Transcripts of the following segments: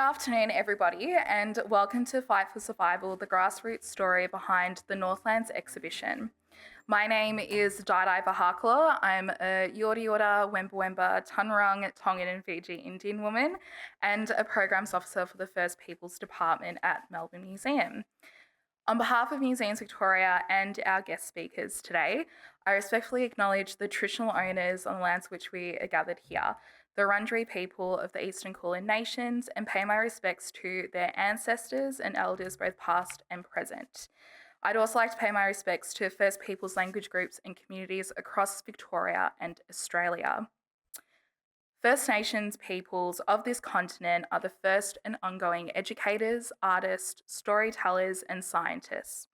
afternoon, everybody, and welcome to Fight for Survival, the grassroots story behind the Northlands exhibition. My name is Daidai Vahakala. I'm a Yorta Yorta, Wemba Wemba, Tunrung, Tongan and Fiji Indian woman and a Programs Officer for the First Peoples Department at Melbourne Museum. On behalf of Museums Victoria and our guest speakers today, I respectfully acknowledge the traditional owners on the lands which we are gathered here, the Wurundjeri people of the Eastern Kulin Nations, and pay my respects to their ancestors and elders both past and present. I'd also like to pay my respects to First Peoples language groups and communities across Victoria and Australia. First Nations peoples of this continent are the first and ongoing educators, artists, storytellers, and scientists.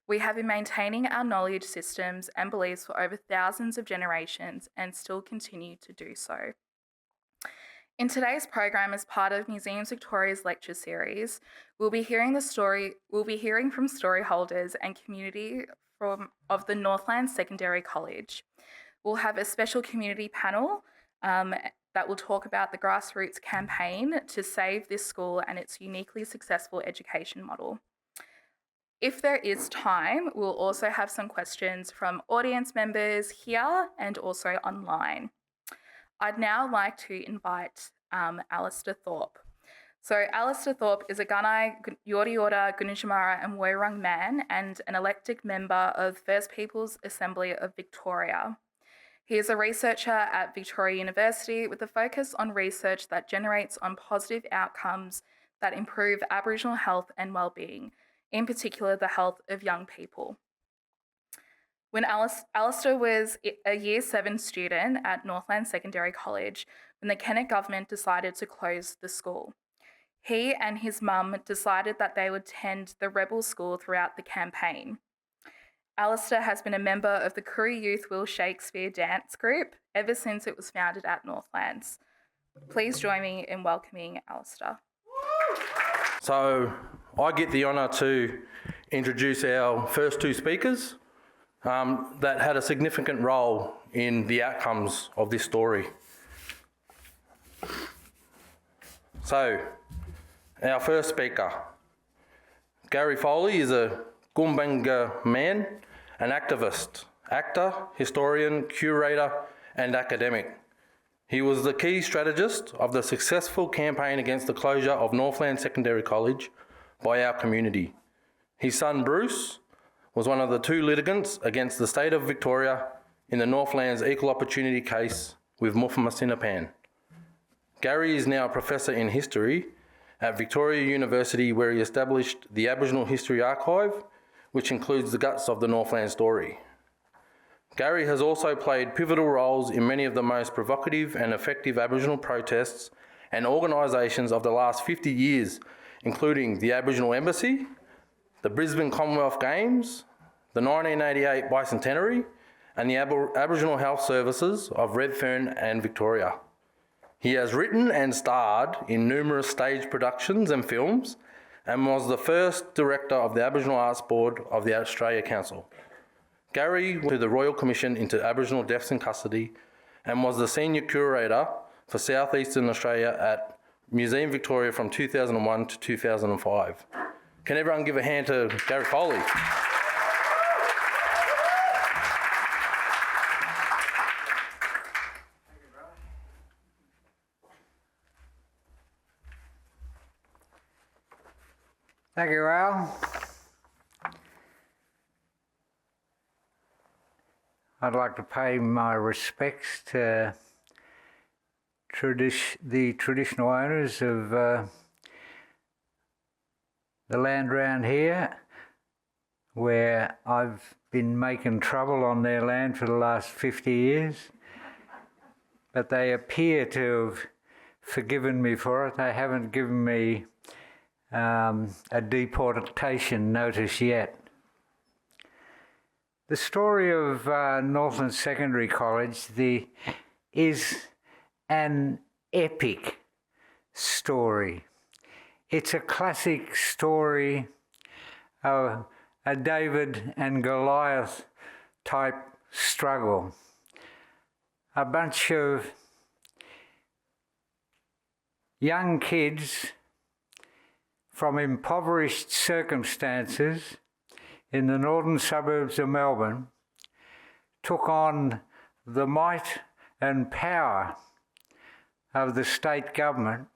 We have been maintaining our knowledge systems and beliefs for over thousands of generations and still continue to do so. In today's program, as part of Museums Victoria's lecture series, we'll be hearing from story holders and community of the Northland Secondary College. We'll have a special community panel that will talk about the grassroots campaign to save this school and its uniquely successful education model. If there is time, we'll also have some questions from audience members here and also online. I'd now like to invite Alistair Thorpe. So Alistair Thorpe is a Gunai, Yorta Yorta, Gunjamara and Woiwurrung man and an elected member of First Peoples Assembly of Victoria. He is a researcher at Victoria University with a focus on research that generates on positive outcomes that improve Aboriginal health and wellbeing, in particular the health of young people. When Alistair was a Year 7 student at Northland Secondary College, when the Kennett government decided to close the school, he and his mum decided that they would attend the rebel school throughout the campaign. Alistair has been a member of the Koori Youth Will Shakespeare dance group ever since it was founded at Northlands. Please join me in welcoming Alistair. So I get the honour to introduce our first two speakers that had a significant role in the outcomes of this story. So, our first speaker, Gary Foley, is a Gumbaynggirr man, an activist, actor, historian, curator and academic. He was the key strategist of the successful campaign against the closure of Northland Secondary College by our community. His son Bruce was one of the two litigants against the state of Victoria in the Northlands Equal Opportunity case with Mufama Sinapan. Gary is now a professor in history at Victoria University, where he established the Aboriginal History Archive, which includes the guts of the Northland story. Gary has also played pivotal roles in many of the most provocative and effective Aboriginal protests and organisations of the last 50 years, including the Aboriginal Embassy, the Brisbane Commonwealth Games, the 1988 Bicentenary, and the Aboriginal Health Services of Redfern and Victoria. He has written and starred in numerous stage productions and films and was the first director of the Aboriginal Arts Board of the Australia Council. Gary went to the Royal Commission into Aboriginal Deaths in Custody and was the senior curator for South Eastern Australia at Museum Victoria from 2001 to 2005. Can everyone give a hand to Gary Foley? Thank you, Al. I'd like to pay my respects to the traditional owners of the land around here, where I've been making trouble on their land for the last 50 years, but they appear to have forgiven me for it. They haven't given me a deportation notice yet. The story of Northland Secondary College is an epic story. It's a classic story of a David and Goliath type struggle. A bunch of young kids from impoverished circumstances in the northern suburbs of Melbourne took on the might and power of the state government,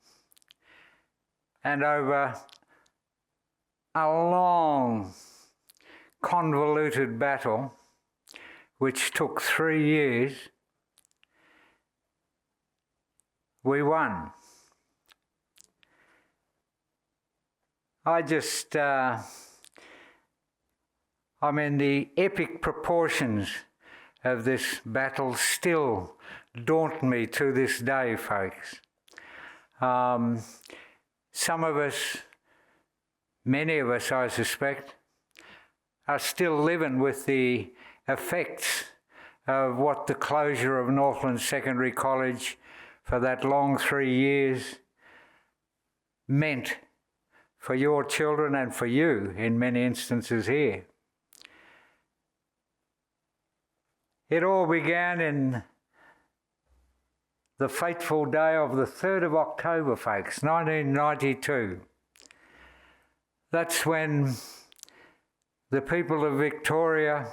and over a long, convoluted battle, which took 3 years, we won. The epic proportions of this battle still daunt me to this day, folks. Some of us, many of us I suspect, are still living with the effects of what the closure of Northland Secondary College for that long 3 years meant for your children and for you in many instances here. It all began in the fateful day of the 3rd of October, folks, 1992. That's when the people of Victoria,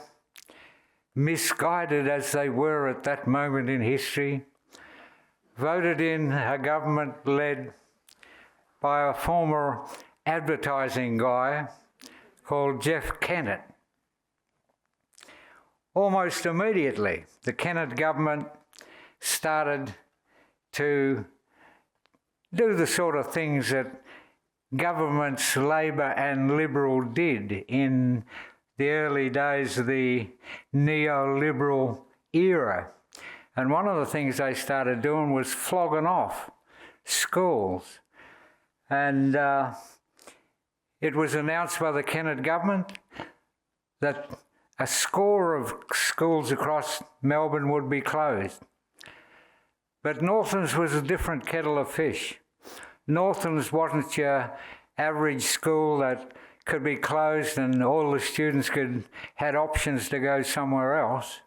misguided as they were at that moment in history, voted in a government led by a former advertising guy called Jeff Kennett. Almost immediately, the Kennett government started to do the sort of things that governments, Labor and Liberal, did in the early days of the neoliberal era. And one of the things they started doing was flogging off schools. And it was announced by the Kennett government that a score of schools across Melbourne would be closed. But Northlands was a different kettle of fish. Northlands wasn't your average school that could be closed and all the students had options to go somewhere else.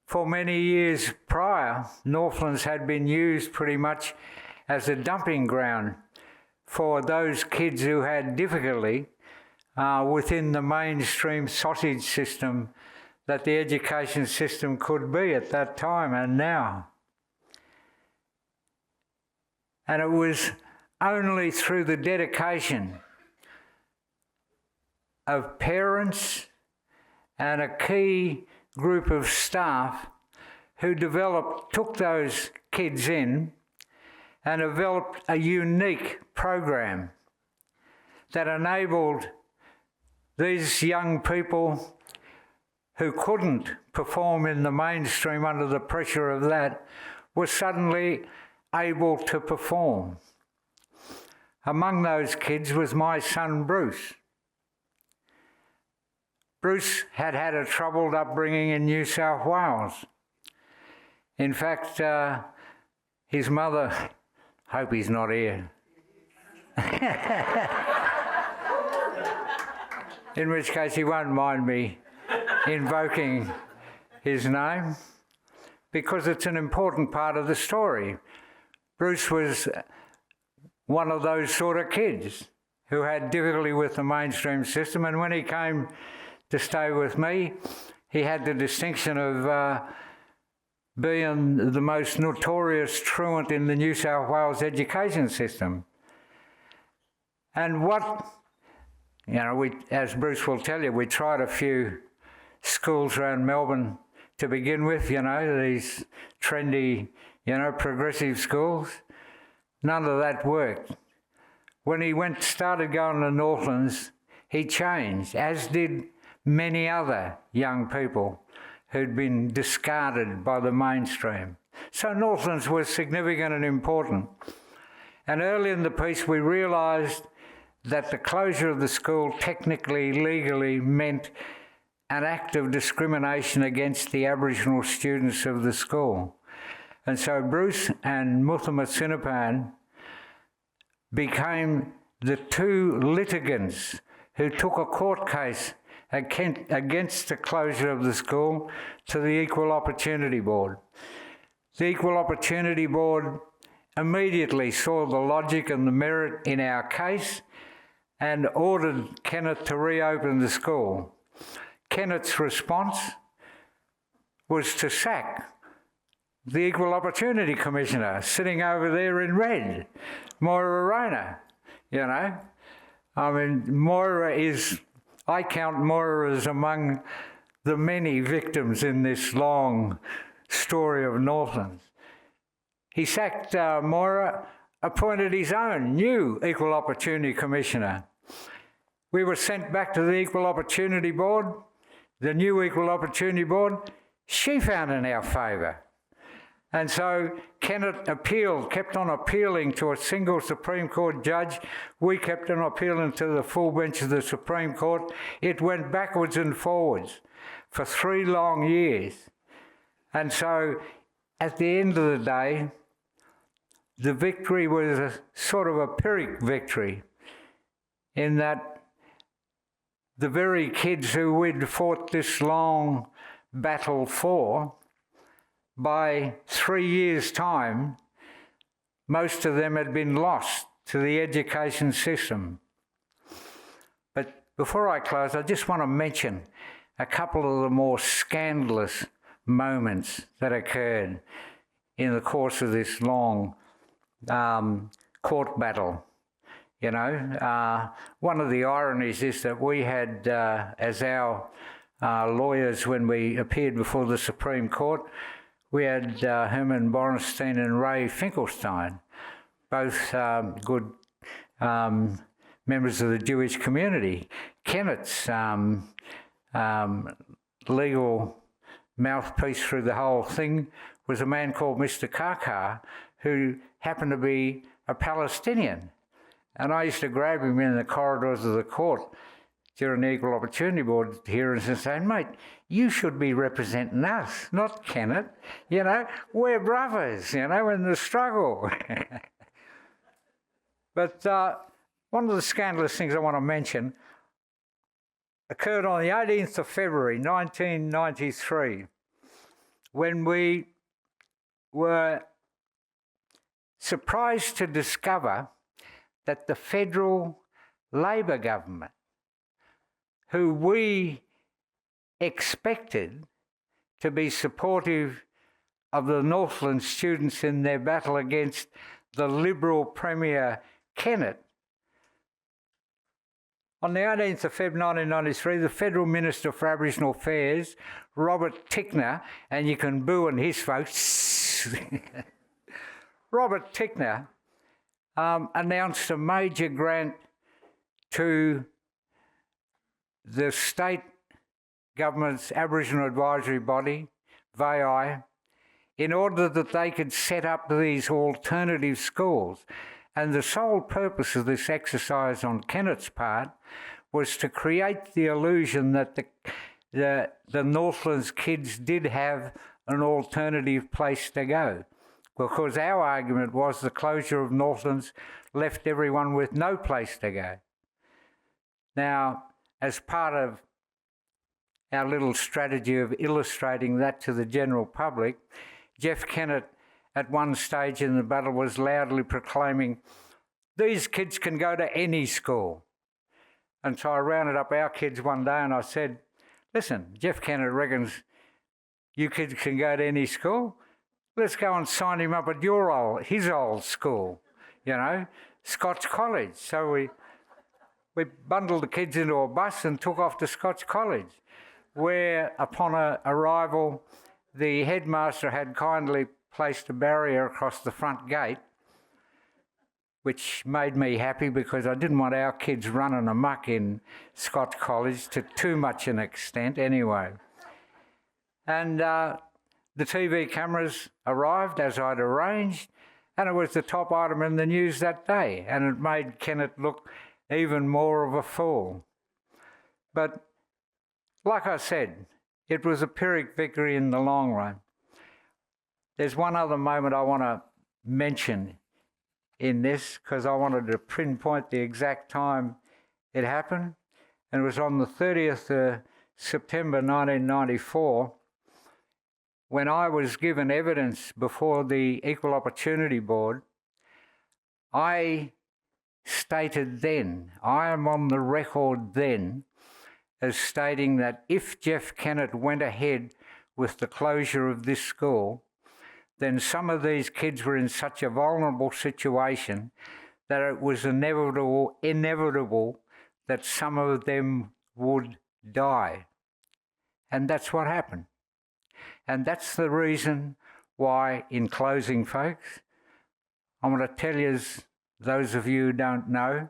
For many years prior, Northlands had been used pretty much as a dumping ground for those kids who had difficulty within the mainstream sausage system that the education system could be at that time and now. And it was only through the dedication of parents and a key group of staff who took those kids in and developed a unique program that enabled these young people who couldn't perform in the mainstream under the pressure of that were suddenly able to perform. Among those kids was my son Bruce. Bruce had had a troubled upbringing in New South Wales. In fact, his mother, hope he's not here, in which case he won't mind me invoking his name, because it's an important part of the story. Bruce was one of those sort of kids who had difficulty with the mainstream system, and when he came to stay with me, he had the distinction of being the most notorious truant in the New South Wales education system. And as Bruce will tell you, we tried a few schools around Melbourne to begin with, these trendy, progressive schools. None of that worked. When he started going to Northlands, he changed, as did many other young people who'd been discarded by the mainstream. So Northlands was significant and important. And early in the piece, we realised that the closure of the school technically, legally meant an act of discrimination against the Aboriginal students of the school. And so Bruce and Muthama Sinapan became the two litigants who took a court case against the closure of the school to the Equal Opportunity Board. The Equal Opportunity Board immediately saw the logic and the merit in our case and ordered Kenneth to reopen the school. Kenneth's response was to sack the Equal Opportunity Commissioner sitting over there in red, Moira Rona, you know. I mean, I count Moira as among the many victims in this long story of Northlands. He sacked Moira, appointed his own new Equal Opportunity Commissioner. We were sent back to the Equal Opportunity Board, the new Equal Opportunity Board. She found in our favour. And so Kenneth kept on appealing to a single Supreme Court judge. We kept on appealing to the full bench of the Supreme Court. It went backwards and forwards for 3 long years. And so at the end of the day, the victory was a sort of a Pyrrhic victory in that the very kids who we'd fought this long battle for, by 3 years' time, most of them had been lost to the education system. But before I close, I just want to mention a couple of the more scandalous moments that occurred in the course of this long court battle. You know, one of the ironies is that we had, as our lawyers, when we appeared before the Supreme Court, we had Herman Borenstein and Ray Finkelstein, both good members of the Jewish community. Kenneth's legal mouthpiece through the whole thing was a man called Mr. Karkar, who happened to be a Palestinian. And I used to grab him in the corridors of the court during the Equal Opportunity Board hearings and say, mate, you should be representing us, not Kenneth. You know, we're brothers, you know, in the struggle. But one of the scandalous things I want to mention occurred on the 18th of February, 1993, when we were surprised to discover that the federal Labor government, who we expected to be supportive of the Northland students in their battle against the Liberal Premier Kenneth, on the 18th of February 1993, the Federal Minister for Aboriginal Affairs, Robert Tickner, and you can boo and hiss, folks, Robert Tickner announced a major grant to the state government's Aboriginal advisory body, VAI, in order that they could set up these alternative schools. And the sole purpose of this exercise on Kenneth's part was to create the illusion that the Northlands kids did have an alternative place to go. Because our argument was the closure of Northlands left everyone with no place to go. Now, as part of our little strategy of illustrating that to the general public, Jeff Kennett at one stage in the battle was loudly proclaiming, these kids can go to any school. And so I rounded up our kids one day and I said, listen, Jeff Kennett reckons you kids can go to any school. Let's go and sign him up at his old school, you know, Scotch College. So we bundled the kids into a bus and took off to Scotch College, where upon arrival, the headmaster had kindly placed a barrier across the front gate, which made me happy because I didn't want our kids running amok in Scotch College to too much an extent anyway. And the TV cameras arrived as I'd arranged, and it was the top item in the news that day, and it made Kenneth look even more of a fool. But like I said, it was a Pyrrhic victory in the long run. There's one other moment I want to mention in this, because I wanted to pinpoint the exact time it happened. And it was on the 30th of September 1994, when I was given evidence before the Equal Opportunity Board I stated then, I am on the record then, as stating that if Jeff Kennett went ahead with the closure of this school, then some of these kids were in such a vulnerable situation that it was inevitable that some of them would die. And that's what happened. And that's the reason why, in closing, folks, I'm going to tell you, those of you who don't know,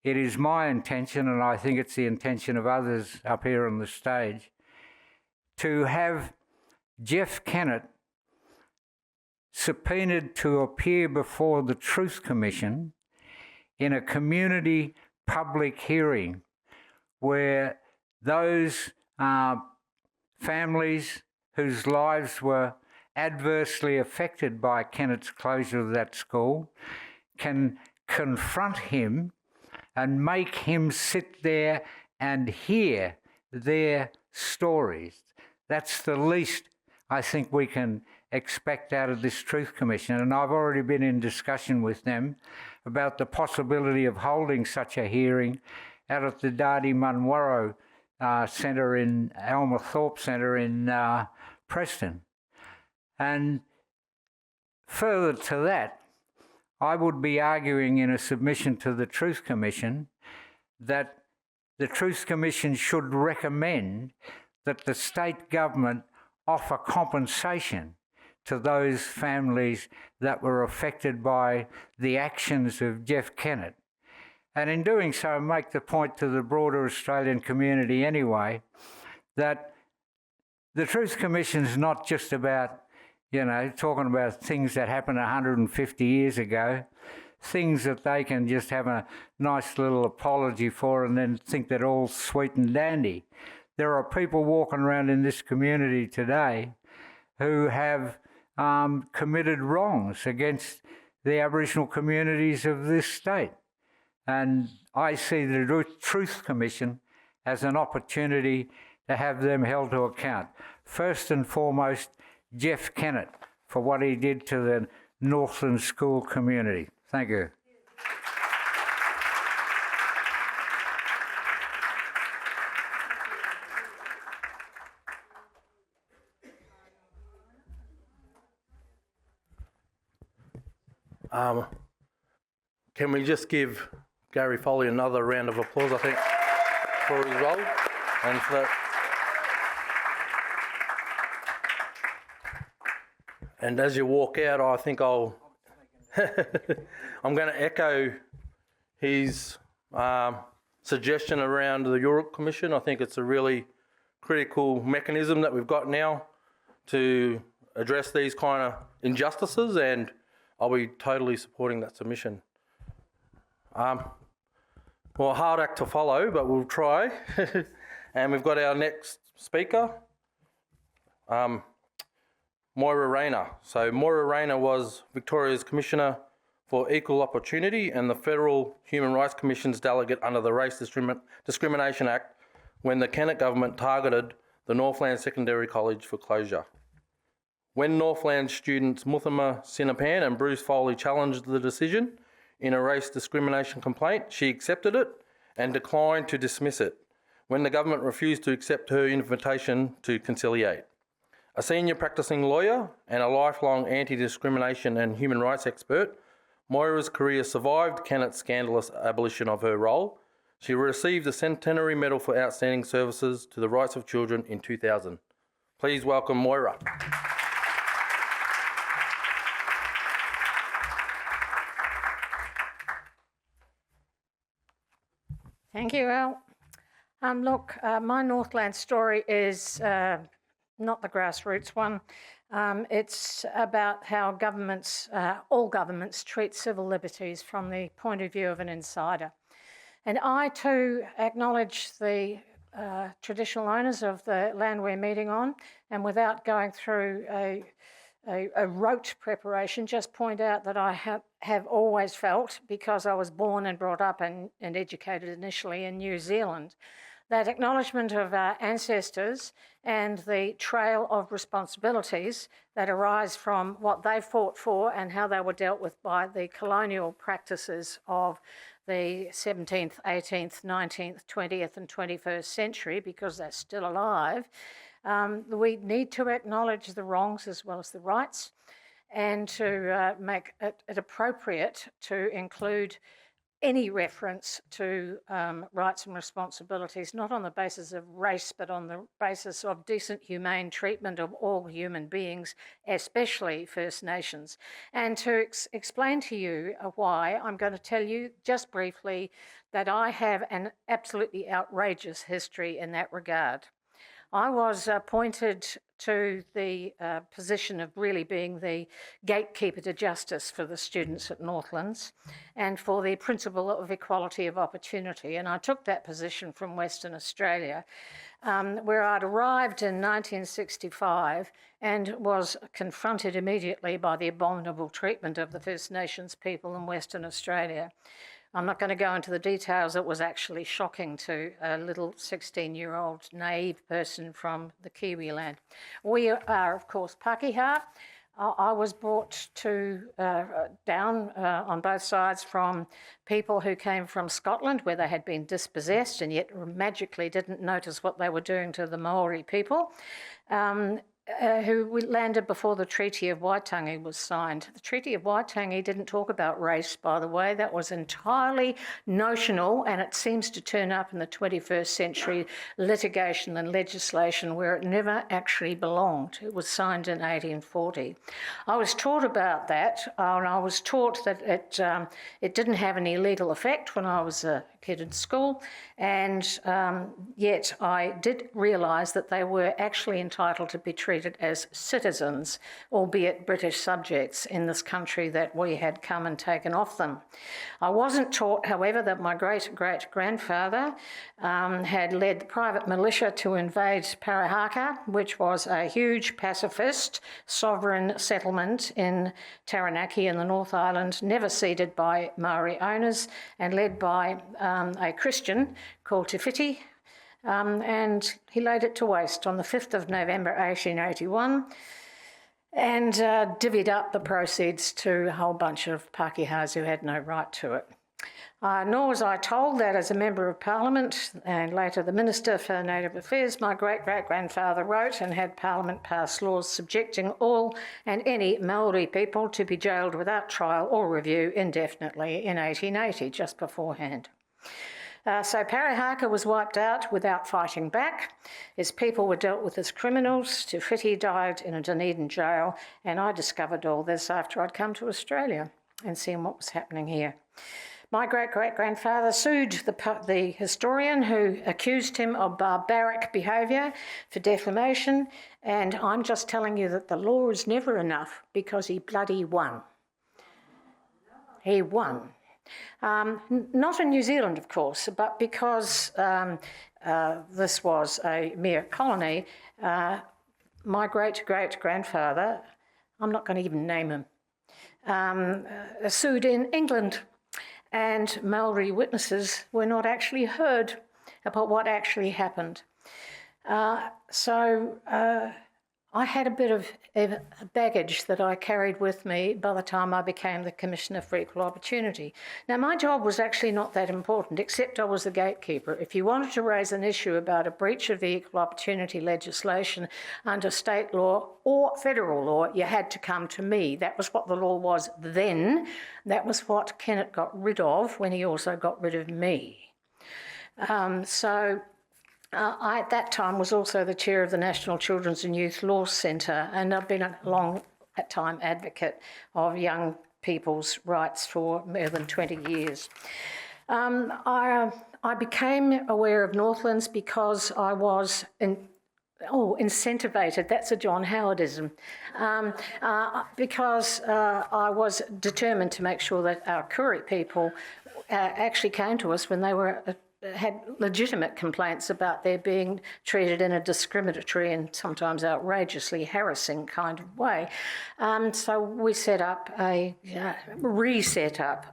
it is my intention, and I think it's the intention of others up here on the stage, to have Jeff Kennett subpoenaed to appear before the Truth Commission in a community public hearing where those families whose lives were adversely affected by Kennett's closure of that school can confront him and make him sit there and hear their stories. That's the least I think we can expect out of this Truth Commission. And I've already been in discussion with them about the possibility of holding such a hearing out at the Dardy Munwarrow Centre in Alma Thorpe Centre in Preston. And further to that, I would be arguing in a submission to the Truth Commission that the Truth Commission should recommend that the state government offer compensation to those families that were affected by the actions of Jeff Kennett. And in doing so, make the point to the broader Australian community anyway, that the Truth Commission is not just about, talking about things that happened 150 years ago, things that they can just have a nice little apology for and then think that all's sweet and dandy. There are people walking around in this community today who have committed wrongs against the Aboriginal communities of this state. And I see the Truth Commission as an opportunity to have them held to account. First and foremost, Jeff Kennett for what he did to the Northland school community. Thank you. Can we just give Gary Foley another round of applause, I think, for his role and for that. And as you walk out, I think I'm going to echo his suggestion around the York Commission. I think it's a really critical mechanism that we've got now to address these kind of injustices, and I'll be totally supporting that submission. Well, a hard act to follow, but we'll try. And we've got our next speaker, Moira Rayner. So Moira Rayner was Victoria's Commissioner for Equal Opportunity and the Federal Human Rights Commission's delegate under the Race Discrimination Act when the Kennett government targeted the Northland Secondary College for closure. When Northland students Muthama Sinapan and Bruce Foley challenged the decision in a race discrimination complaint, she accepted it and declined to dismiss it when the government refused to accept her invitation to conciliate. A senior practicing lawyer and a lifelong anti-discrimination and human rights expert, Moira's career survived Kennett's scandalous abolition of her role. She received the Centenary Medal for Outstanding Services to the Rights of Children in 2000. Please welcome Moira. Thank you, Al. Look, my Northland story is not the grassroots one. It's about how governments, all governments, treat civil liberties from the point of view of an insider. And I too acknowledge the traditional owners of the land we're meeting on, and without going through a rote preparation, just point out that I have always felt, because I was born and brought up and educated initially in New Zealand, that acknowledgement of our ancestors and the trail of responsibilities that arise from what they fought for and how they were dealt with by the colonial practices of the 17th, 18th, 19th, 20th and 21st century, because they're still alive. We need to acknowledge the wrongs as well as the rights, and to make it appropriate to include any reference to rights and responsibilities, not on the basis of race, but on the basis of decent, humane treatment of all human beings, especially First Nations. And to explain to you why, I'm going to tell you just briefly that I have an absolutely outrageous history in that regard. I was appointed to the position of really being the gatekeeper to justice for the students at Northlands and for the principle of equality of opportunity. And I took that position from Western Australia, where I'd arrived in 1965 and was confronted immediately by the abominable treatment of the First Nations people in Western Australia. I'm not going to go into the details. It was actually shocking to a little 16-year-old naive person from the Kiwi land. We are, of course, Pākehā. I was brought down on both sides from people who came from Scotland, where they had been dispossessed and yet magically didn't notice what they were doing to the Maori people. Who landed before the Treaty of Waitangi was signed. The Treaty of Waitangi didn't talk about race, by the way. That was entirely notional, and it seems to turn up in the 21st century litigation and legislation where it never actually belonged. It was signed in 1840. I was taught about that, and I was taught that it didn't have any legal effect when I was a kid in school, and yet I did realise that they were actually entitled to be treated as citizens, albeit British subjects, in this country that we had come and taken off them. I wasn't taught, however, that my great-great-grandfather had led the private militia to invade Parihaka, which was a huge pacifist sovereign settlement in Taranaki in the North Island, never ceded by Maori owners and led by a Christian called Te Whiti, and he laid it to waste on the 5th of November 1881 and divvied up the proceeds to a whole bunch of Pākehās who had no right to it. Nor was I told that as a Member of Parliament and later the Minister for Native Affairs, my great-great-grandfather wrote and had Parliament pass laws subjecting all and any Maori people to be jailed without trial or review indefinitely in 1880, just beforehand. So Parihaka was wiped out without fighting back. His people were dealt with as criminals. Te Whiti died in a Dunedin jail, and I discovered all this after I'd come to Australia and seen what was happening here. My great-great-grandfather sued the historian who accused him of barbaric behaviour for defamation, and I'm just telling you that the law is never enough because he bloody won. He won. Not in New Zealand, of course, but because this was a mere colony, my great-great-grandfather, I'm not going to even name him, sued in England, and Maori witnesses were not actually heard about what actually happened. So I had a bit of baggage that I carried with me by the time I became the Commissioner for Equal Opportunity. Now, my job was actually not that important, except I was the gatekeeper. If you wanted to raise an issue about a breach of the equal opportunity legislation under state law or federal law, you had to come to me. That was what the law was then. That was what Kennett got rid of when he also got rid of me. I, at that time, was also the chair of the National Children's and Youth Law Centre, and I've been a long-time advocate of young people's rights for more than 20 years. I became aware of Northlands because I was incentivated, that's a John Howardism, because I was determined to make sure that our Koori people actually came to us when they had legitimate complaints about their being treated in a discriminatory and sometimes outrageously harassing kind of way. So we reset up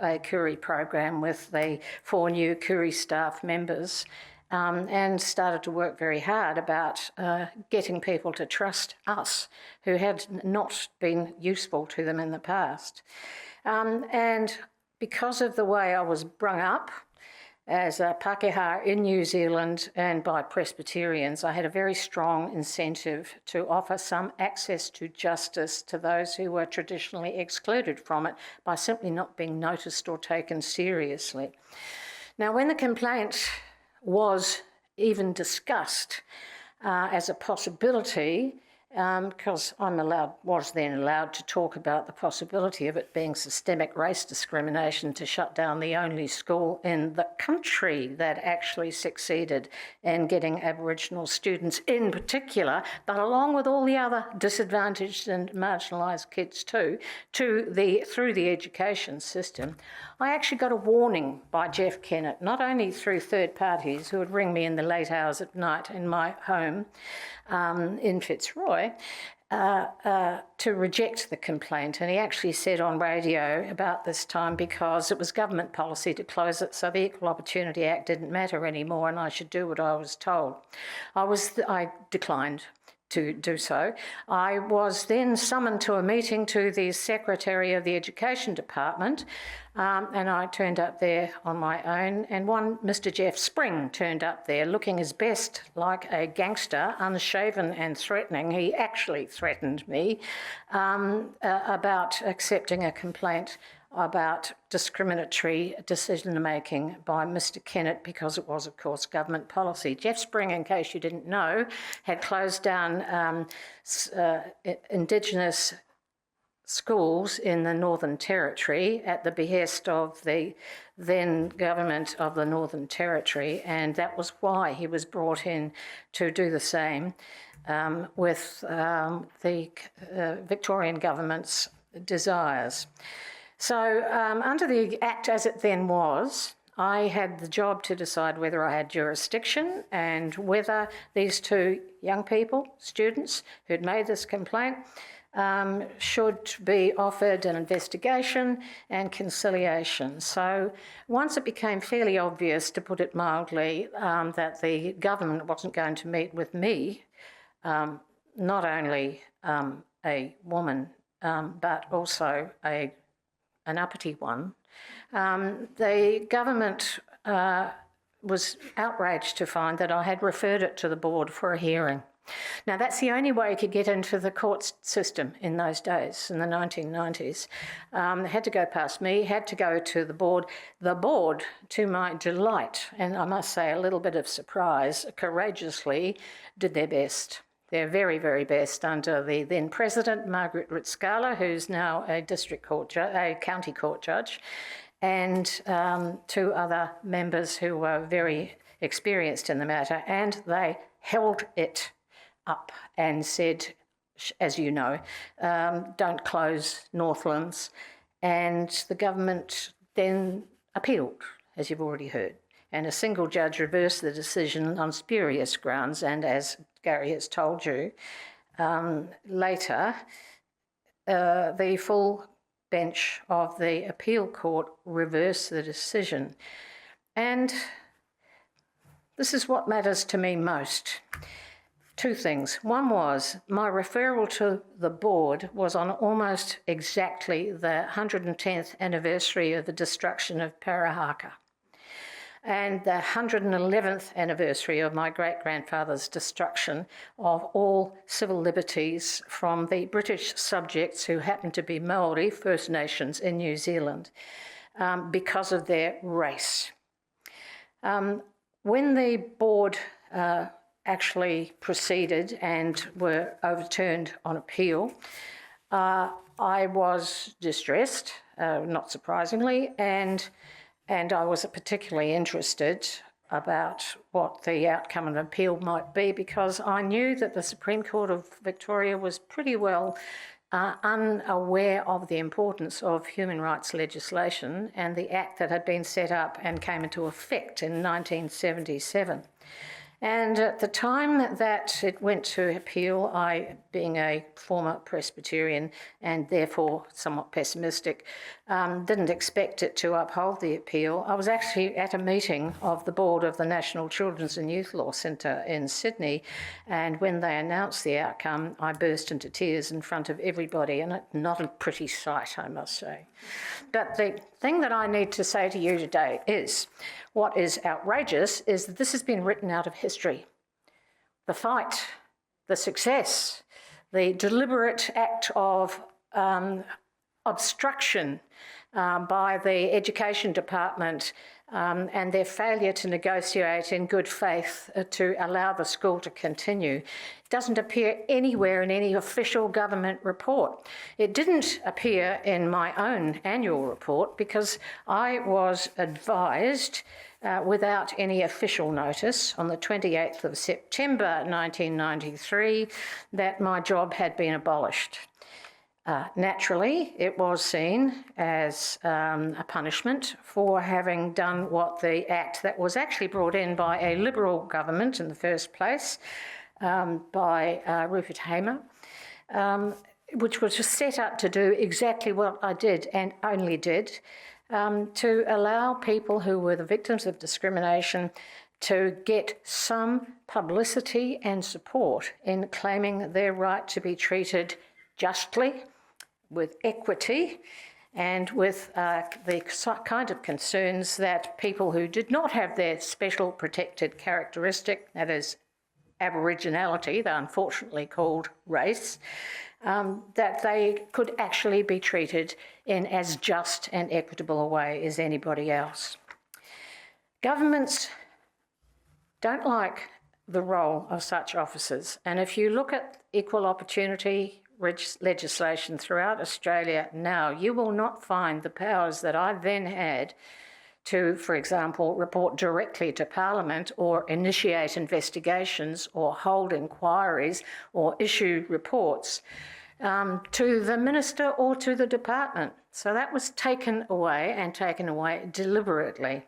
a Koori program with the 4 new Koori staff members and started to work very hard about getting people to trust us who had not been useful to them in the past. And because of the way I was brung up as a Pākehā in New Zealand and by Presbyterians, I had a very strong incentive to offer some access to justice to those who were traditionally excluded from it by simply not being noticed or taken seriously. Now, when the complaint was even discussed as a possibility, because was then allowed to talk about the possibility of it being systemic race discrimination to shut down the only school in the country that actually succeeded in getting Aboriginal students in particular, but along with all the other disadvantaged and marginalised kids too, through the education system. I actually got a warning by Jeff Kennett, not only through third parties who would ring me in the late hours at night in my home in Fitzroy, to reject the complaint. And he actually said on radio about this time, because it was government policy to close it, so the Equal Opportunity Act didn't matter anymore and I should do what I was told. I declined to do so. I was then summoned to a meeting to the Secretary of the Education Department, and I turned up there on my own, and one Mr. Jeff Spring turned up there looking his best like a gangster, unshaven and threatening. He actually threatened me about accepting a complaint about discriminatory decision-making by Mr. Kennett, because it was, of course, government policy. Jeff Spring, in case you didn't know, had closed down Indigenous schools in the Northern Territory at the behest of the then government of the Northern Territory, and that was why he was brought in to do the same with the Victorian government's desires. So under the Act as it then was, I had the job to decide whether I had jurisdiction and whether these two young people, students who'd made this complaint, should be offered an investigation and conciliation. So once it became fairly obvious, to put it mildly, that the government wasn't going to meet with me, not only a woman, but also an uppity one, the government was outraged to find that I had referred it to the board for a hearing. Now, that's the only way you could get into the court system in those days, in the 1990s. Had to go past me, had to go to the board. The board, to my delight, and I must say a little bit of surprise, courageously did their best. Their very, very best under the then President, Margaret Ritzkala, who's now a county court judge, and two other members who were very experienced in the matter, and they held it up and said, as you know, don't close Northlands. And the government then appealed, as you've already heard. And a single judge reversed the decision on spurious grounds, and as Gary has told you, later the full bench of the appeal court reversed the decision. And this is what matters to me most. Two things. One was my referral to the board was on almost exactly the 110th anniversary of the destruction of Parahaka, and the 111th anniversary of my great-grandfather's destruction of all civil liberties from the British subjects who happened to be Maori, First Nations in New Zealand, because of their race. When the board actually proceeded and were overturned on appeal, I was distressed, not surprisingly, and I was particularly interested about what the outcome of an appeal might be, because I knew that the Supreme Court of Victoria was pretty well unaware of the importance of human rights legislation and the act that had been set up and came into effect in 1977. And at the time that it went to appeal, I, being a former Presbyterian and therefore somewhat pessimistic, didn't expect it to uphold the appeal. I was actually at a meeting of the board of the National Children's and Youth Law Centre in Sydney, and when they announced the outcome, I burst into tears in front of everybody, and not a pretty sight, I must say. But the thing that I need to say to you today is, what is outrageous is that this has been written out of history. The fight, the success, the deliberate act of obstruction by the Education Department and their failure to negotiate in good faith to allow the school to continue doesn't appear anywhere in any official government report. It didn't appear in my own annual report because I was advised without any official notice on the 28th of September 1993 that my job had been abolished. Naturally, it was seen as a punishment for having done what the act that was actually brought in by a Liberal government in the first place, by Rupert Hamer, which was set up to do exactly what I did and only did, to allow people who were the victims of discrimination to get some publicity and support in claiming their right to be treated justly, with equity, and with the kind of concerns that people who did not have their special protected characteristic, that is Aboriginality, they're unfortunately called race, that they could actually be treated in as just and equitable a way as anybody else. Governments don't like the role of such officers, and if you look at equal opportunity legislation throughout Australia now, you will not find the powers that I then had to, for example, report directly to Parliament or initiate investigations or hold inquiries or issue reports to the minister or to the department. So that was taken away, and taken away deliberately.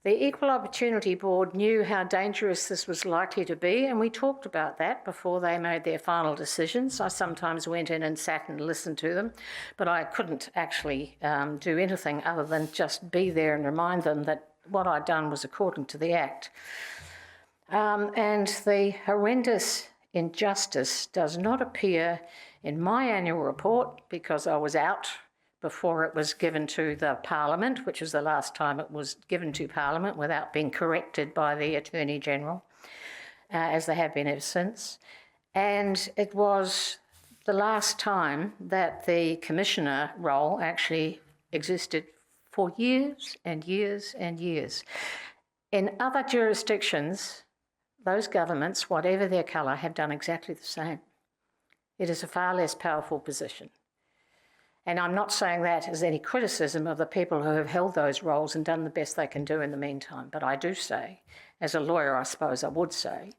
The Equal Opportunity Board knew how dangerous this was likely to be, and we talked about that before they made their final decisions. I sometimes went in and sat and listened to them, but I couldn't actually do anything other than just be there and remind them that what I'd done was according to the Act. And the horrendous injustice does not appear in my annual report because I was out before it was given to the Parliament, which was the last time it was given to Parliament without being corrected by the Attorney-General, as they have been ever since. And it was the last time that the Commissioner role actually existed for years and years and years. In other jurisdictions, those governments, whatever their colour, have done exactly the same. It is a far less powerful position. And I'm not saying that as any criticism of the people who have held those roles and done the best they can do in the meantime, but I do say, as a lawyer I suppose I would say,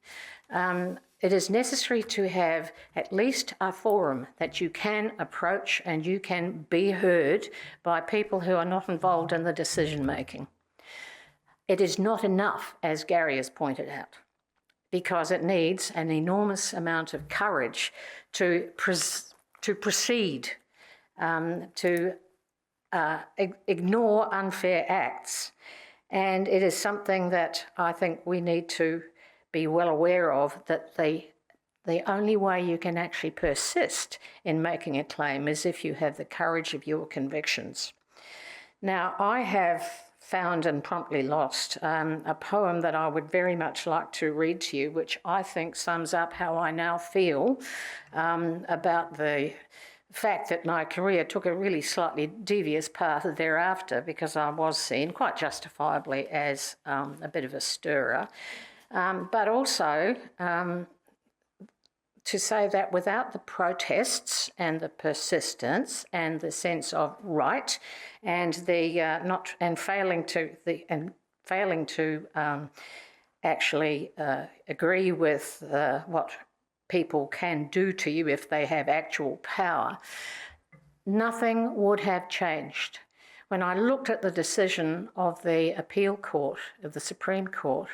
it is necessary to have at least a forum that you can approach and you can be heard by people who are not involved in the decision making. It is not enough, as Gary has pointed out, because it needs an enormous amount of courage to proceed, to ignore unfair acts. And it is something that I think we need to be well aware of, that the only way you can actually persist in making a claim is if you have the courage of your convictions. Now, I have found and promptly lost a poem that I would very much like to read to you, which I think sums up how I now feel about the fact that my career took a really slightly devious path thereafter, because I was seen, quite justifiably, as a bit of a stirrer. But also to say that without the protests and the persistence and the sense of right and the failing to actually agree with what people can do to you if they have actual power, nothing would have changed. When I looked at the decision of the appeal court, of the Supreme Court,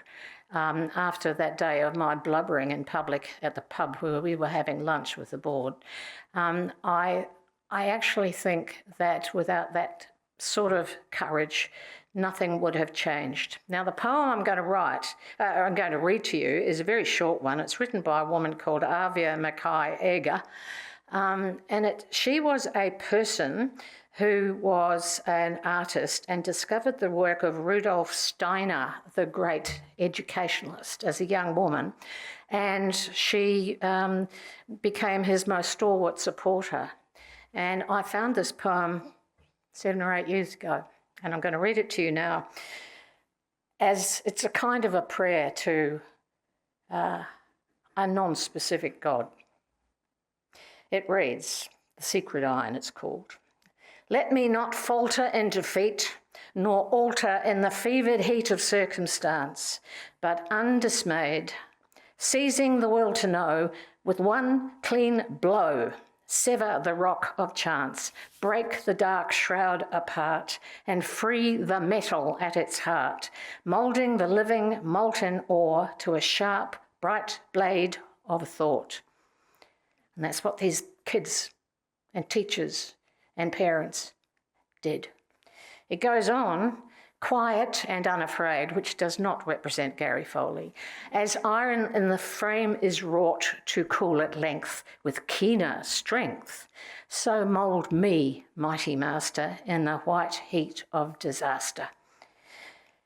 after that day of my blubbering in public at the pub where we were having lunch with the board. I actually think that without that sort of courage, nothing would have changed. Now, the poem I'm going to read to you is a very short one. It's written by a woman called Avia Mackay-Eger. She was a person who was an artist and discovered the work of Rudolf Steiner, the great educationalist, as a young woman. And she became his most stalwart supporter. And I found this poem 7 or 8 years ago, and I'm going to read it to you now, as it's a kind of a prayer to a non-specific God. It reads, The Secret Iron it's called. Let me not falter in defeat, nor alter in the fevered heat of circumstance, but undismayed, seizing the will to know, with one clean blow, sever the rock of chance, break the dark shroud apart, and free the metal at its heart, moulding the living molten ore to a sharp, bright blade of thought. And that's what these kids and teachers and parents did. It goes on, quiet and unafraid, which does not represent Gary Foley, as iron in the frame is wrought to cool at length with keener strength, so mould me, mighty master, in the white heat of disaster.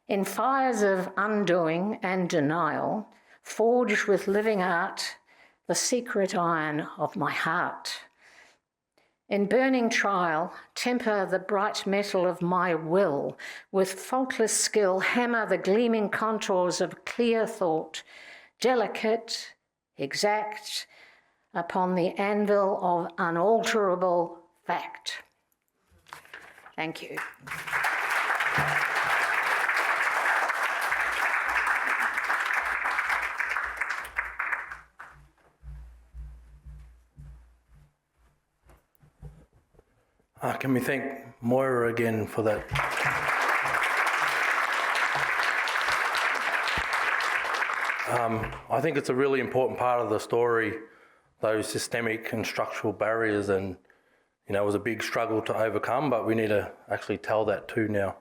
In fires of undoing and denial, forge with living art the secret iron of my heart. In burning trial, temper the bright metal of my will, with faultless skill hammer the gleaming contours of clear thought, delicate, exact, upon the anvil of unalterable fact. Thank you. Can we thank Moira again for that? I think it's a really important part of the story, those systemic and structural barriers, and it was a big struggle to overcome, but we need to actually tell that too now.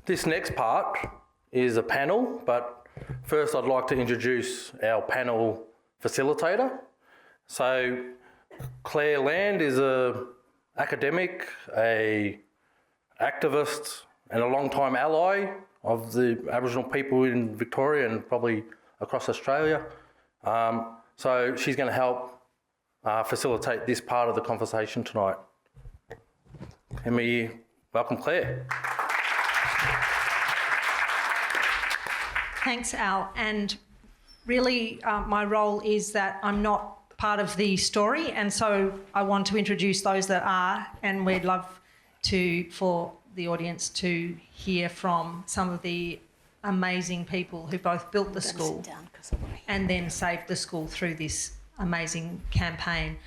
This next part is a panel, but first I'd like to introduce our panel facilitator. So Claire Land is an academic, a activist and a long-time ally of the Aboriginal people in Victoria and probably across Australia. So she's going to help facilitate this part of the conversation tonight. Can we welcome Claire? Thanks, Al. And really my role is that I'm not part of the story, and so I want to introduce those that are, and we'd love for the audience to hear from some of the amazing people who both built the school and then saved the school through this amazing campaign.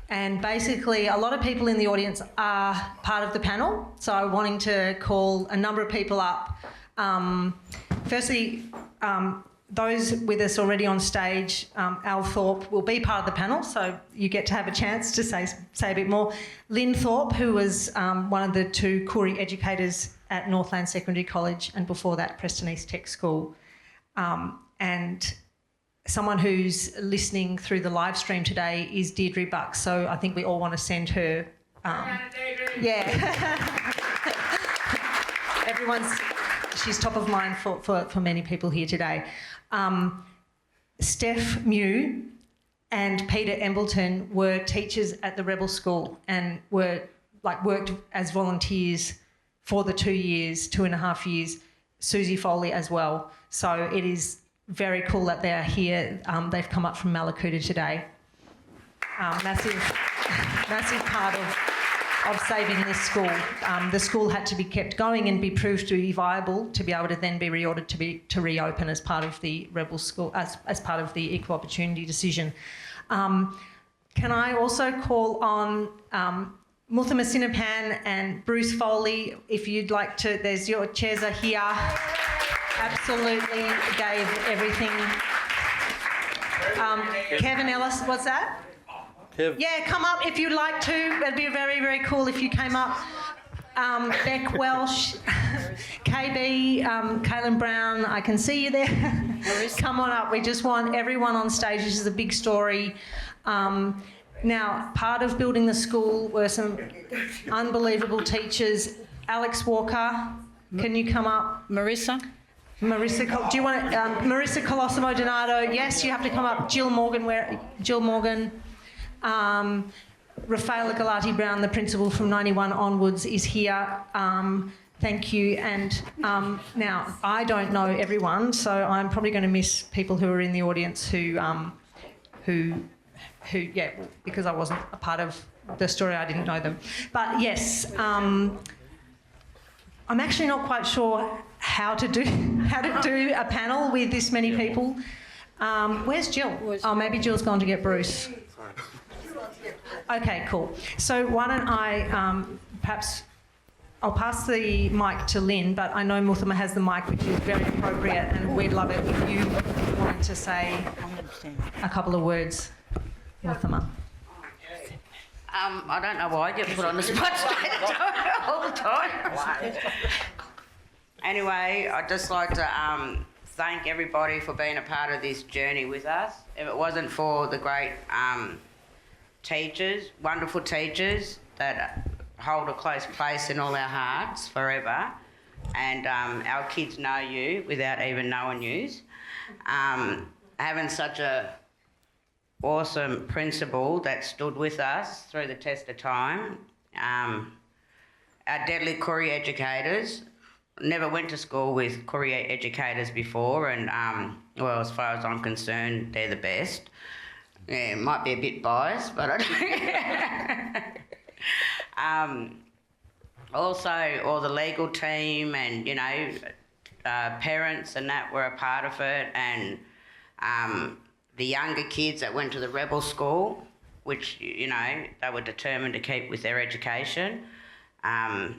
And basically a lot of people in the audience are part of the panel, so I'm wanting to call a number of people up. Firstly, those with us already on stage, Al Thorpe will be part of the panel, so you get to have a chance to say a bit more. Lynn Thorpe, who was one of the 2 Koori educators at Northland Secondary College, and before that Preston East Tech School. And someone who's listening through the live stream today is Deirdre Bucks, so I think we all want to send her... She's top of mind for many people here today. Steph Mew and Peter Embleton were teachers at the Rebel School and worked as volunteers for the 2.5 years. Susie Foley as well. So it is very cool that they are here. They've come up from Mallacoota today. Massive part of saving this school. The school had to be kept going and be proved to be viable to be able to then be reordered to reopen as part of the Rebel School, as part of the equal opportunity decision. Can I also call on Mutha Masinapan and Bruce Foley, if you'd like to, your chairs are here. absolutely gave everything. Kevin Ellis, what's that? Kev. Yeah, come up if you'd like to. It'd be very, very cool if you came up. Beck Welsh, KB, Kaylin Brown, I can see you there. Come on up. We just want everyone on stage. This is a big story. Now, part of building the school were some unbelievable teachers. Alex Walker, can you come up? Marissa, do you want to, Marissa Colosimo Donato, yes, you have to come up. Jill Morgan, Rafaela Galati Brown, the principal from 91 onwards, is here. Thank you. And now, I don't know everyone, so I'm probably going to miss people who are in the audience who, yeah, because I wasn't a part of the story, I didn't know them. But yes, I'm actually not quite sure how to do a panel with this many people. Where's Jill? Oh, maybe Jill's gone to get Bruce. Okay, cool. So why don't I perhaps I'll pass the mic to Lynn, but I know Muthama has the mic, which is very appropriate, and we'd love it if you wanted to say a couple of words, Muthama. I don't know why I get put on the spot all the time. Anyway, I'd just like to thank everybody for being a part of this journey with us. If it wasn't for the great teachers, wonderful teachers that hold a close place in all our hearts forever, and our kids know you without even knowing you. Having such a awesome principal that stood with us through the test of time. Our deadly Koori educators. Never went to school with Koori educators before, and well, as far as I'm concerned, they're the best. Yeah, might be a bit biased, but I don't. Also, all the legal team and, you know, parents and that were a part of it, and the younger kids that went to the rebel school, which, you know, they were determined to keep with their education. And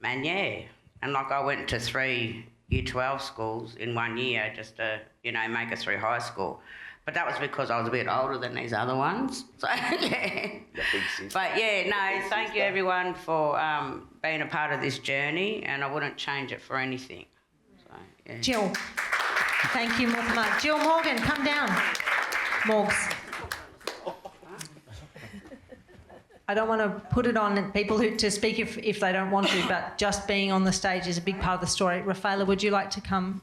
yeah, and like I went to 3 Year 12 schools in 1 year just to, you know, make it through high school. But that was because I was a bit older than these other ones. So, yeah. But, yeah, no, thank you, everyone, for being a part of this journey, and I wouldn't change it for anything. So, yeah. Jill. Thank you, Muthama. Jill Morgan, come down. Morgs. I don't want to put it on people to speak if they don't want to, but just being on the stage is a big part of the story. Rafaela, would you like to come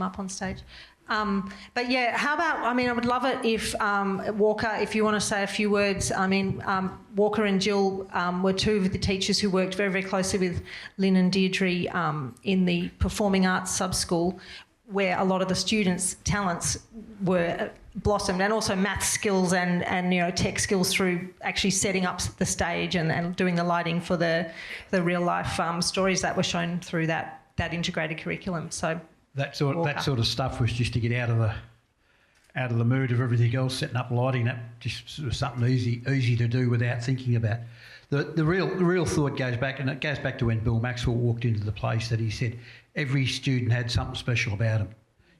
up on stage? But yeah, how about, I mean, I would love it if, Walker, if you want to say a few words. I mean, Walker and Jill were two of the teachers who worked very, very closely with Lynn and Deirdre in the Performing Arts Sub-School, where a lot of the students' talents were blossomed, and also math skills and you know, tech skills through actually setting up the stage and doing the lighting for the real life stories that were shown through that integrated curriculum. So that sort of stuff was just to get out of the mood of everything else, setting up lighting. That just was something easy to do without thinking about. The real thought goes back, and it goes back to when Bill Maxwell walked into the place, that he said every student had something special about them.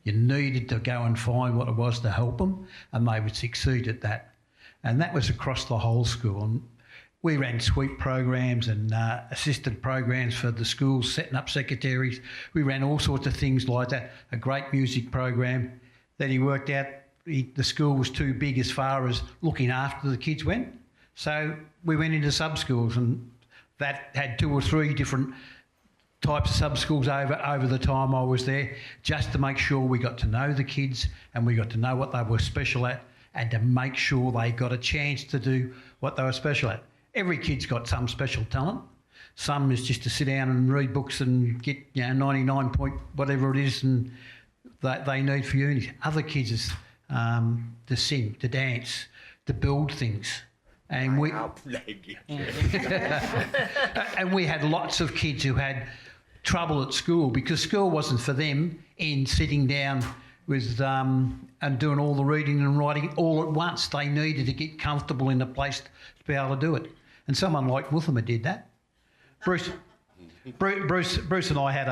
You needed to go and find what it was to help them, and they would succeed at that. And that was across the whole school. And we ran sweep programs and assistant programs for the schools, setting up secretaries. We ran all sorts of things like that, a great music program. Then he worked out the school was too big as far as looking after the kids went. So we went into sub-schools, and that had 2 or 3 different types of sub-schools over the time I was there, just to make sure we got to know the kids and we got to know what they were special at, and to make sure they got a chance to do what they were special at. Every kid's got some special talent. Some is just to sit down and read books and get, you know, 99 point whatever it is and they need for uni. Other kids is to sing, to dance, to build things. And we and we had lots of kids who had trouble at school because school wasn't for them in sitting down with and doing all the reading and writing all at once. They needed to get comfortable in a place to be able to do it. And someone like Muthama did that. Bruce and I had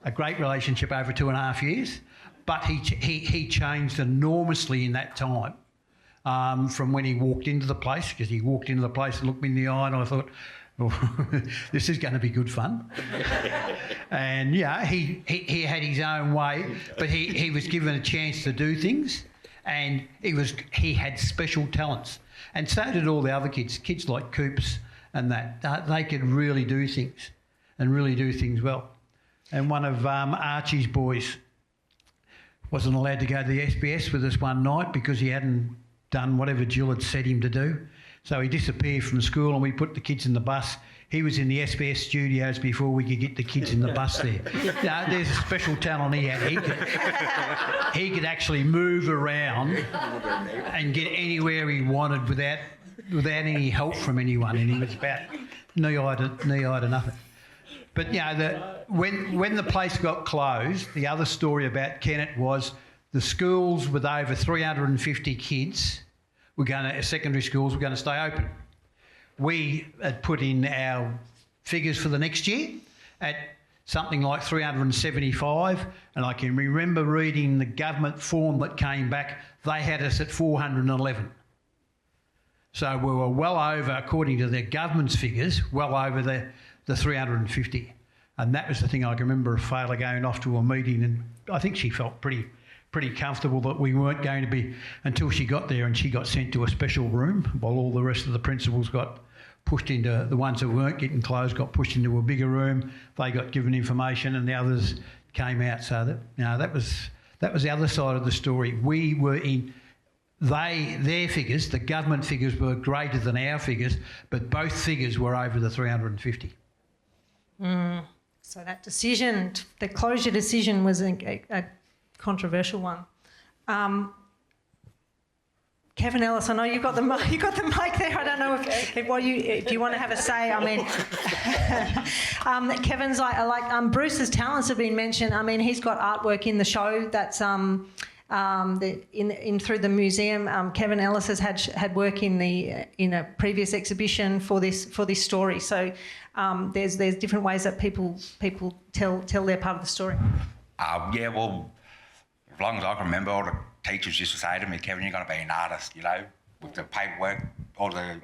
a great relationship over 2.5 years, but he changed enormously in that time. From when he walked into the place, because he walked into the place and looked me in the eye, and I thought, oh, this is going to be good fun. And yeah, he had his own way, but he was given a chance to do things, and he had special talents, and so did all the other kids like Coops and that. They could really do things, and really do things well. And one of Archie's boys wasn't allowed to go to the SBS with us one night because he hadn't done whatever Jill had set him to do. So he disappeared from school, and we put the kids in the bus. He was in the SBS studios before we could get the kids in the bus there. No, there's a special talent he had. He could actually move around and get anywhere he wanted without any help from anyone, and he was about knee-high to nothing. But when the place got closed, the other story about Kennett was the schools with over 350 kids secondary schools were going to stay open. We had put in our figures for the next year at something like 375, and I can remember reading the government form that came back. They had us at 411. So we were well over, according to their government's figures, well over the 350. And that was the thing I can remember of Fayla going off to a meeting, and I think she felt pretty comfortable that we weren't going to be, until she got there and she got sent to a special room while all the rest of the principals got pushed into, the ones that weren't getting closed got pushed into a bigger room. They got given information and the others came out. So that was the other side of the story. We were in, their figures, the government figures were greater than our figures, but both figures were over the 350. So that decision, the closure decision, was a controversial one. Kevin Ellis, I know you've got the mic. You've got the mic there. I don't know if you want to have a say. I mean, Kevin's like Bruce's talents have been mentioned. I mean, he's got artwork in the show that's through the museum. Kevin Ellis has had work in a previous exhibition for this story. So there's different ways that people tell their part of the story. Yeah, well, as long as I can remember, all the teachers used to say to me, Kevin, you're going to be an artist, you know, with the paperwork, all the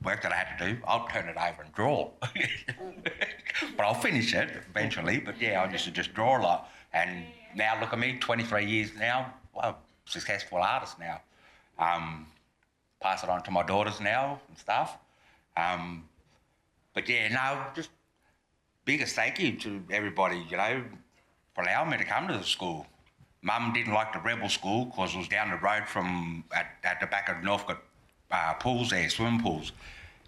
work that I had to do, I'll turn it over and draw. But I'll finish it eventually. But yeah, I used to just draw a lot. And now look at me, 23 years now, well, successful artist now. Pass it on to my daughters now and stuff. But yeah, no, just biggest thank you to everybody, you know, for allowing me to come to the school. Mum didn't like the rebel school because it was down the road from, at the back of Northcote pools there, swimming pools,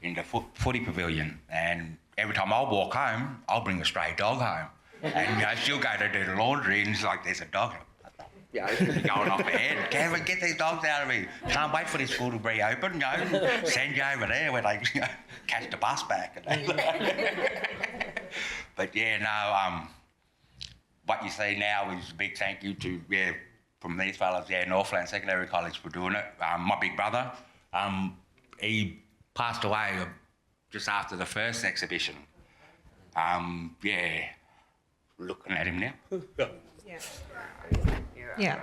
in the footy pavilion. And every time I walk home, I'll bring a stray dog home. And you know, she'll go to do the laundry and it's like, there's a dog. Yeah, going off her head. Kevin, get these dogs out of me. Can't wait for this school to reopen, you know, send you over there where they catch the bus back. But yeah, no, what you see now is a big thank you to, from these fellas, Northland Secondary College for doing it. My big brother, he passed away just after the first exhibition. Looking at him now. Yeah.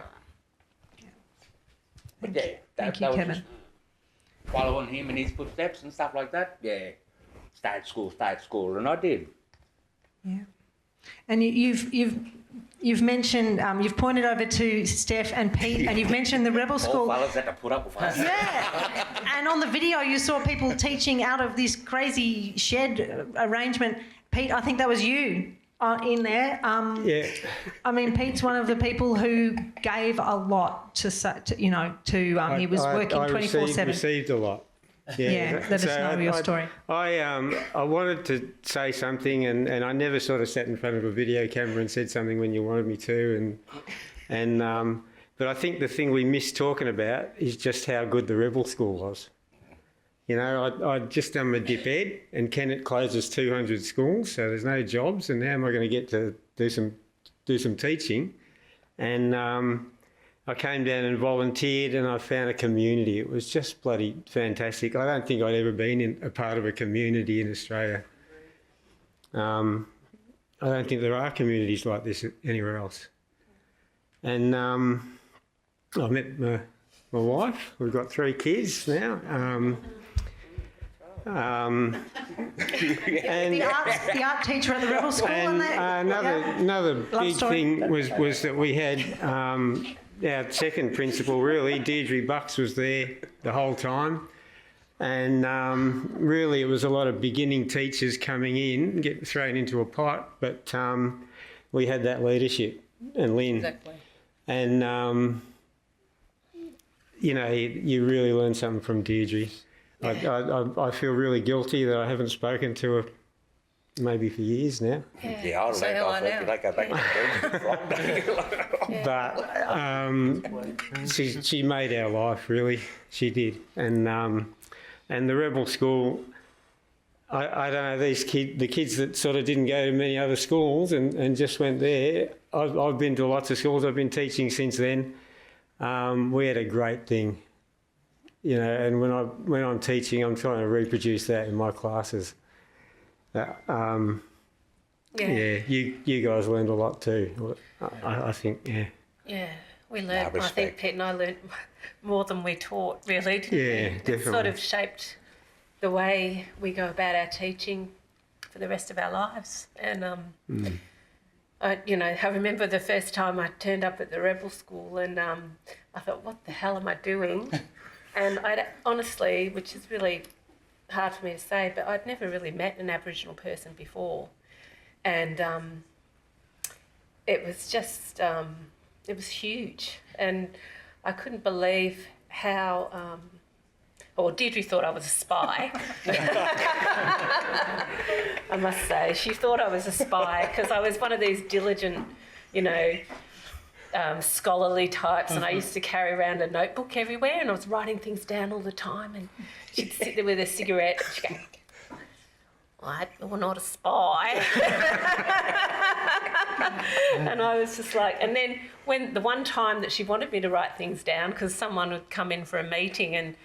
But yeah, Thank you, Kevin. Following him in his footsteps and stuff like that, stay at school, and I did. Yeah. And you've mentioned, you've pointed over to Steph and Pete, and you've mentioned the rebel school. All fellas had to put up with us. Yeah. And on the video, you saw people teaching out of this crazy shed arrangement. Pete, I think that was you in there. Yeah. I mean, Pete's one of the people who gave a lot to he was working 24/7. Received a lot. Yeah, let us know your story. I wanted to say something, and I never sort of sat in front of a video camera and said something when you wanted me to, but I think the thing we missed talking about is just how good the rebel school was. You know, I'd just done my dip ed, and Kennett closes 200 schools, so there's no jobs, and now am I going to get to do some teaching? And I came down and volunteered, and I found a community. It was just bloody fantastic. I don't think I'd ever been in a part of a community in Australia. I I don't think there are communities like this anywhere else. And I've met my wife. We've got 3 kids now. And The art teacher at the Rebel School. and another big thing was that we had our second principal, really, Deirdre Bucks, was there the whole time. And really it was a lot of beginning teachers coming in, getting thrown into a pot, but we had that leadership, and Lynn. Exactly. And, you know, you really learn something from Deirdre. I feel really guilty that I haven't spoken to her maybe for years now. Yeah, I'll say hello now. They go back to But she made our life, really. She did. And the Rebel School, I don't know, the kids that sort of didn't go to many other schools and just went there. I've been to lots of schools. I've been teaching since then. We had a great thing, you know. And when I'm teaching, I'm trying to reproduce that in my classes. You guys learned a lot too. I think, yeah. Yeah, we learned. I think Pete and I learned more than we taught, really, didn't we? Yeah, definitely. It sort of shaped the way we go about our teaching for the rest of our lives. And I remember the first time I turned up at the Rebel School, and I thought, what the hell am I doing? And I'd honestly, which is really hard for me to say, but I'd never really met an Aboriginal person before. And it was just, it was huge. And I couldn't believe how, Deirdre thought I was a spy. I must say, she thought I was a spy because I was one of these diligent, scholarly types, and I used to carry around a notebook everywhere, and I was writing things down all the time, and she'd sit there with a cigarette and she'd go, "You're not a spy." And I was just like, and then when the one time that she wanted me to write things down, because someone would come in for a meeting and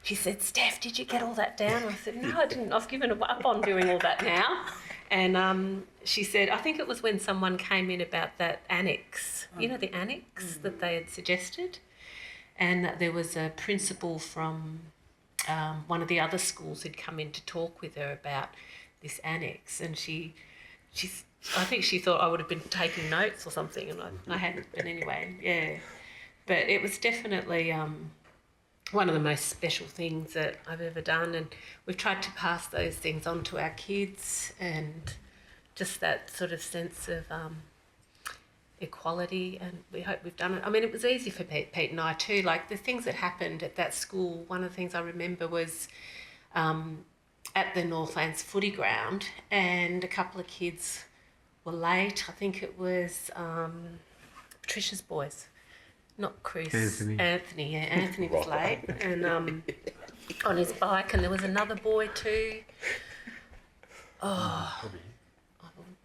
she said, "Steph, did you get all that down?" I said, "No, I didn't. I've given up on doing all that now." And she said, I think it was when someone came in about that annex, the annex that they had suggested, and that there was a principal from one of the other schools who'd come in to talk with her about this annex, and I think she thought I would have been taking notes or something, and I hadn't. But anyway, yeah. But it was definitely one of the most special things that I've ever done, and we've tried to pass those things on to our kids, and just that sort of sense of equality, and we hope we've done it. I mean, it was easy for Pete and I too. Like the things that happened at that school, one of the things I remember was at the Northlands footy ground, and a couple of kids were late. I think it was Patricia's boys. Not Chris. Anthony, yeah. Anthony was late and on his bike, and there was another boy too.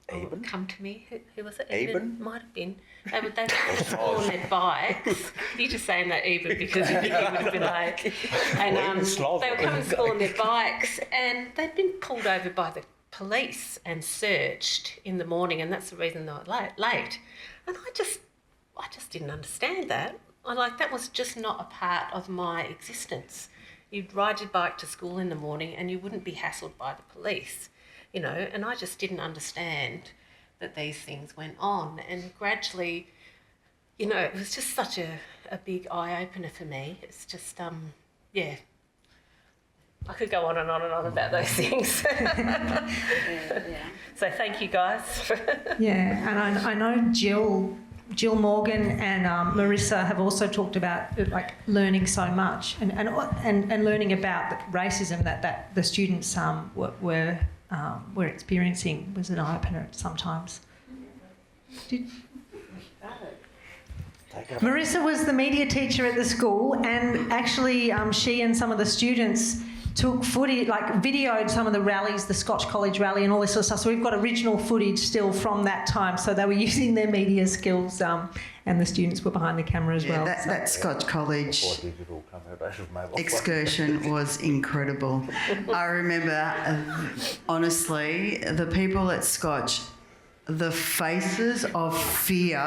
Eben? Come to me. Who was it? Eben? Might have been. They were coming to school on their bikes. You're just saying that Eben because you think he would have been late. And they were coming to school on their bikes, and they'd been pulled over by the police and searched in the morning, and that's the reason they were late. And I just didn't understand that. That was just not a part of my existence. You'd ride your bike to school in the morning and you wouldn't be hassled by the police, and I just didn't understand that these things went on. And gradually, it was just such a big eye-opener for me. It's just, I could go on and on and on about those things. So thank you, guys. Yeah, and I know Jill Morgan and Marissa have also talked about learning so much and learning about the racism that the students were experiencing was an eye-opener sometimes. Marissa was the media teacher at the school, and actually she and some of the students took footage, videoed some of the rallies, the Scotch College rally and all this sort of stuff. So we've got original footage still from that time. So they were using their media skills, and the students were behind the camera as well. That Scotch College excursion was incredible. I remember, honestly, the people at Scotch the faces of fear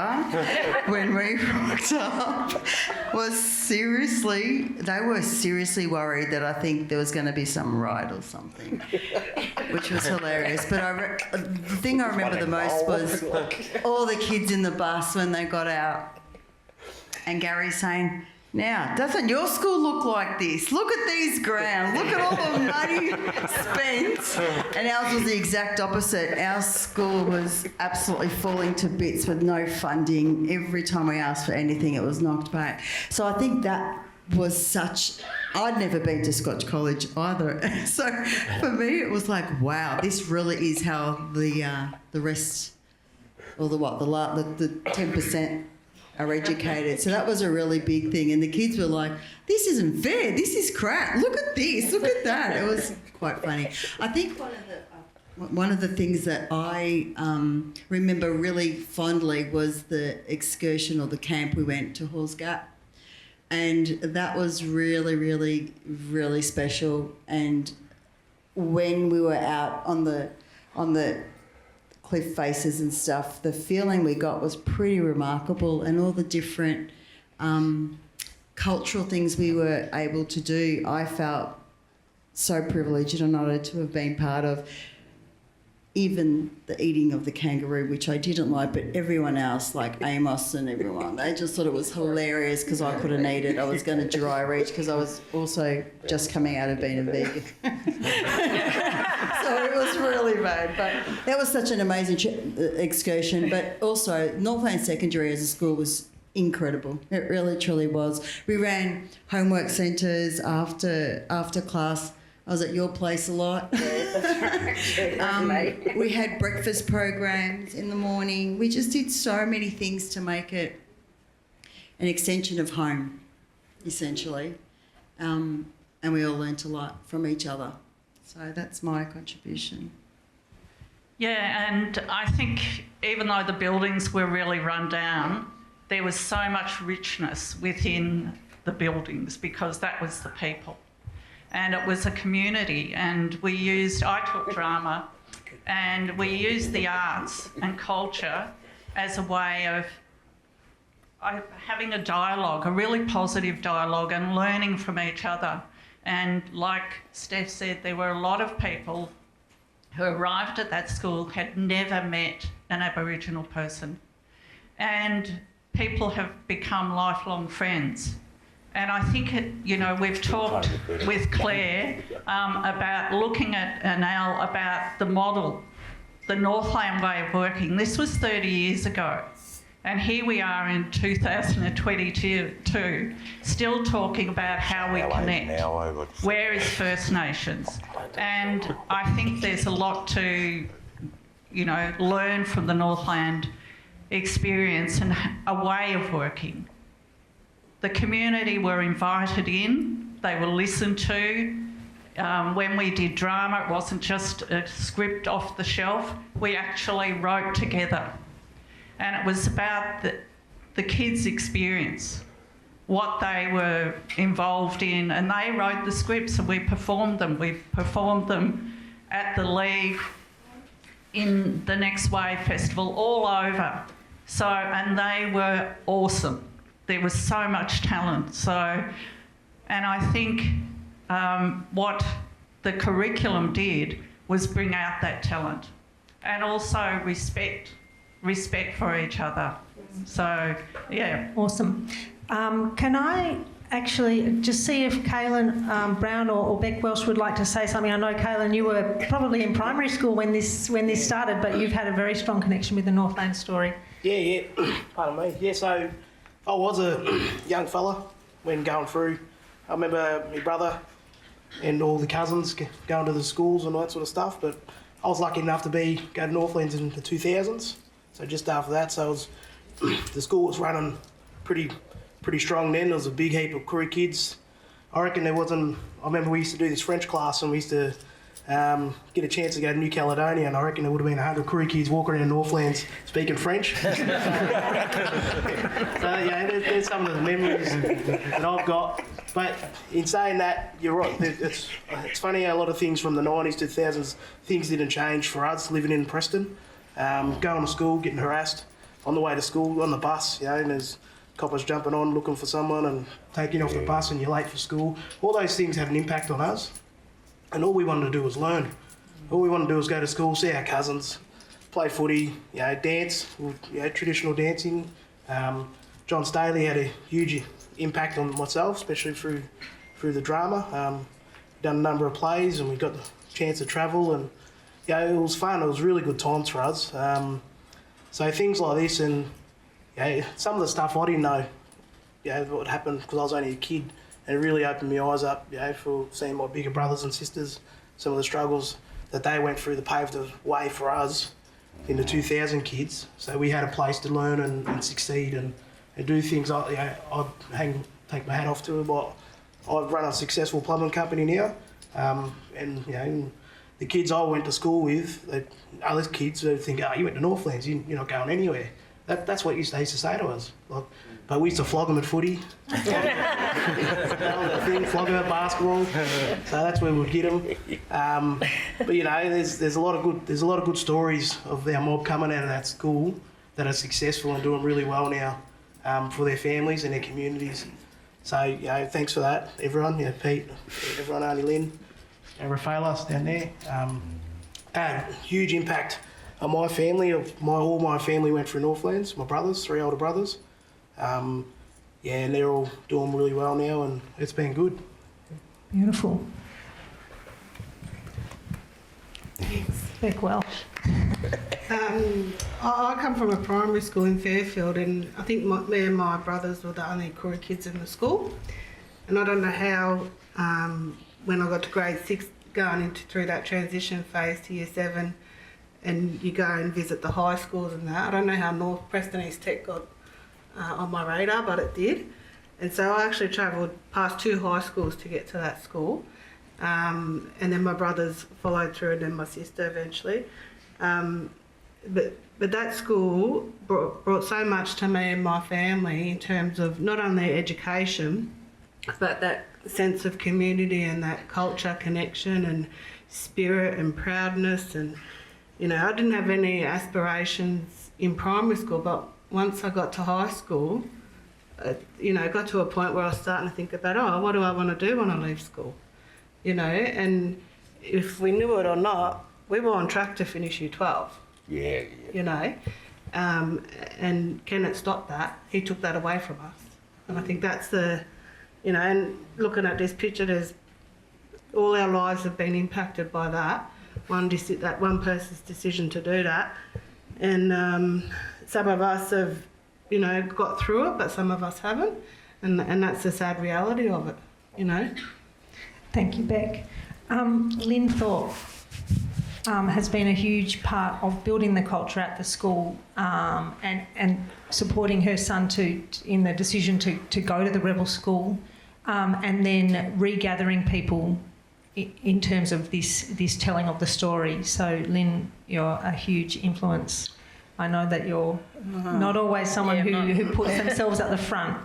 when we rocked up was seriously, they were seriously worried that I think there was going to be some riot or something, which was hilarious. But the thing I remember the most was all the kids in the bus when they got out and Gary saying, "Now, doesn't your school look like this? Look at these grounds. Look at all the money spent." And ours was the exact opposite. Our school was absolutely falling to bits with no funding. Every time we asked for anything, it was knocked back. So I think that was such... I'd never been to Scotch College either. So for me, it was like, wow, this really is how the rest, or the 10%... are educated. So that was a really big thing. And the kids were like, "This isn't fair. This is crap. Look at this. Look at that." It was quite funny. I think one of the things that I remember really fondly was the excursion or the camp we went to Halls Gap. And that was really, really, really special. And when we were out on the cliff faces and stuff, the feeling we got was pretty remarkable, and all the different cultural things we were able to do, I felt so privileged and honoured to have been part of. Even the eating of the kangaroo, which I didn't like, but everyone else, like Amos and everyone, they just thought it was hilarious because I couldn't eat it. I was going to dry reach because I was also just coming out of being a vegan. So it was really bad. But that was such an amazing excursion. But also, Northland Secondary as a school was incredible. It really, truly was. We ran homework centres after class. I was at your place a lot. We had breakfast programs in the morning. We just did so many things to make it an extension of home, essentially. And we all learnt a lot from each other. So that's my contribution. Yeah, and I think even though the buildings were really run down, there was so much richness within the buildings because that was the people. And it was a community, and I taught drama, and we used the arts and culture as a way of having a dialogue, a really positive dialogue, and learning from each other. And like Steph said, there were a lot of people who arrived at that school had never met an Aboriginal person. And people have become lifelong friends. And I think, we've talked with Claire about looking at Al about the model, the Northland way of working. This was 30 years ago. And here we are in 2022, still talking about how we connect. Where is First Nations? And I think there's a lot to, learn from the Northland experience and a way of working. The community were invited in, they were listened to. When we did drama, it wasn't just a script off the shelf, we actually wrote together. And it was about the kids' experience, what they were involved in, and they wrote the scripts and we performed them. We performed them at the League, in the Next Wave Festival, all over. So, and they were awesome. There was so much talent. So, and I think what the curriculum did was bring out that talent and also respect for each other. So, yeah. Awesome. Can I actually just see if Kaylin Brown or Beck Welsh would like to say something? I know, Kaylin, you were probably in primary school when this started, but you've had a very strong connection with the Northland story. Yeah. Pardon me. Yeah, so I was a young fella when going through. I remember my brother and all the cousins going to the schools and all that sort of stuff, but I was lucky enough to go to Northlands in the 2000s. So just after that, the school was running pretty strong then. There was a big heap of Koori kids. I reckon I remember we used to do this French class and we used to get a chance to go to New Caledonia, and I reckon there would have been 100 Koori kids walking around Northlands speaking French. So yeah, there's some of the memories that I've got. But in saying that, you're right. It's funny how a lot of things from the 90s to 2000s, things didn't change for us living in Preston. going to school, getting harassed on the way to school, on the bus, and there's coppers jumping on looking for someone and taking off the bus and you're late for school. All those things have an impact on us. And all we wanted to do was learn. All we wanted to do was go to school, see our cousins, play footy, dance, traditional dancing. John Staley had a huge impact on myself, especially through the drama. Done a number of plays and we got the chance to travel, and it was fun. It was really good times for us. So things like this, and some of the stuff I didn't know, what happened because I was only a kid, and it really opened my eyes up, for seeing my bigger brothers and sisters, some of the struggles that they went through that paved the way for us in the 2000 kids. So we had a place to learn and succeed and do things. I'd take my hat off to them. But I've run a successful plumbing company now, and the kids I went to school with, other kids would think, you went to Northlands, you're not going anywhere. That's what they used to say to us. But we used to flog them at footy, flog them at basketball. So that's where we'd get them. But there's a lot of good stories of our mob coming out of that school that are successful and doing really well now for their families and their communities. So thanks for that, everyone. Pete, everyone, Auntie Lynn, and Rafaelas down there. Had a huge impact on my family. All my family went through Northlands. My brothers, 3 older brothers. And they're all doing really well now, and it's been good. Beautiful. Beck Welsh. I come from a primary school in Fairfield, and I think me and my brothers were the only Koori kids in the school. And I don't know how, when I got to grade 6, going through that transition phase to year 7, and you go and visit the high schools and that, I don't know how North Preston East Tech got on my radar, but it did. And so I actually travelled past 2 high schools to get to that school. And then my brothers followed through, and then my sister eventually. But that school brought so much to me and my family in terms of not only education, but that sense of community and that culture connection and spirit and proudness. And I didn't have any aspirations in primary school, but once I got to high school, I got to a point where I was starting to think about, what do I want to do when I leave school? And if we knew it or not, we were on track to finish year 12. Yeah. And Kenneth stopped that. He took that away from us. And I think that's and looking at this picture, all our lives have been impacted by that one person's decision to do that. And some of us have, got through it, but some of us haven't. And that's the sad reality of it, Thank you, Beck. Lynn Thorpe has been a huge part of building the culture at the school and supporting her son in the decision to go to the rebel school, and then regathering people in terms of this telling of the story. So, Lynn, you're a huge influence. I know that you're not always someone who puts themselves at the front,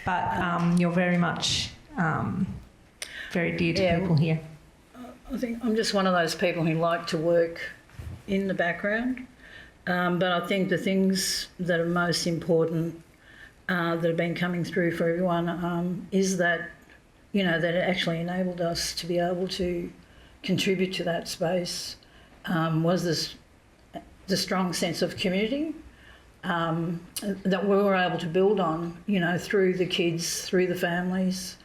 but you're very much very dear to people here. I think I'm just one of those people who like to work in the background, but I think the things that are most important that have been coming through for everyone is that, that it actually enabled us to be able to contribute to that space, was the strong sense of community that we were able to build on, through the kids, through the families.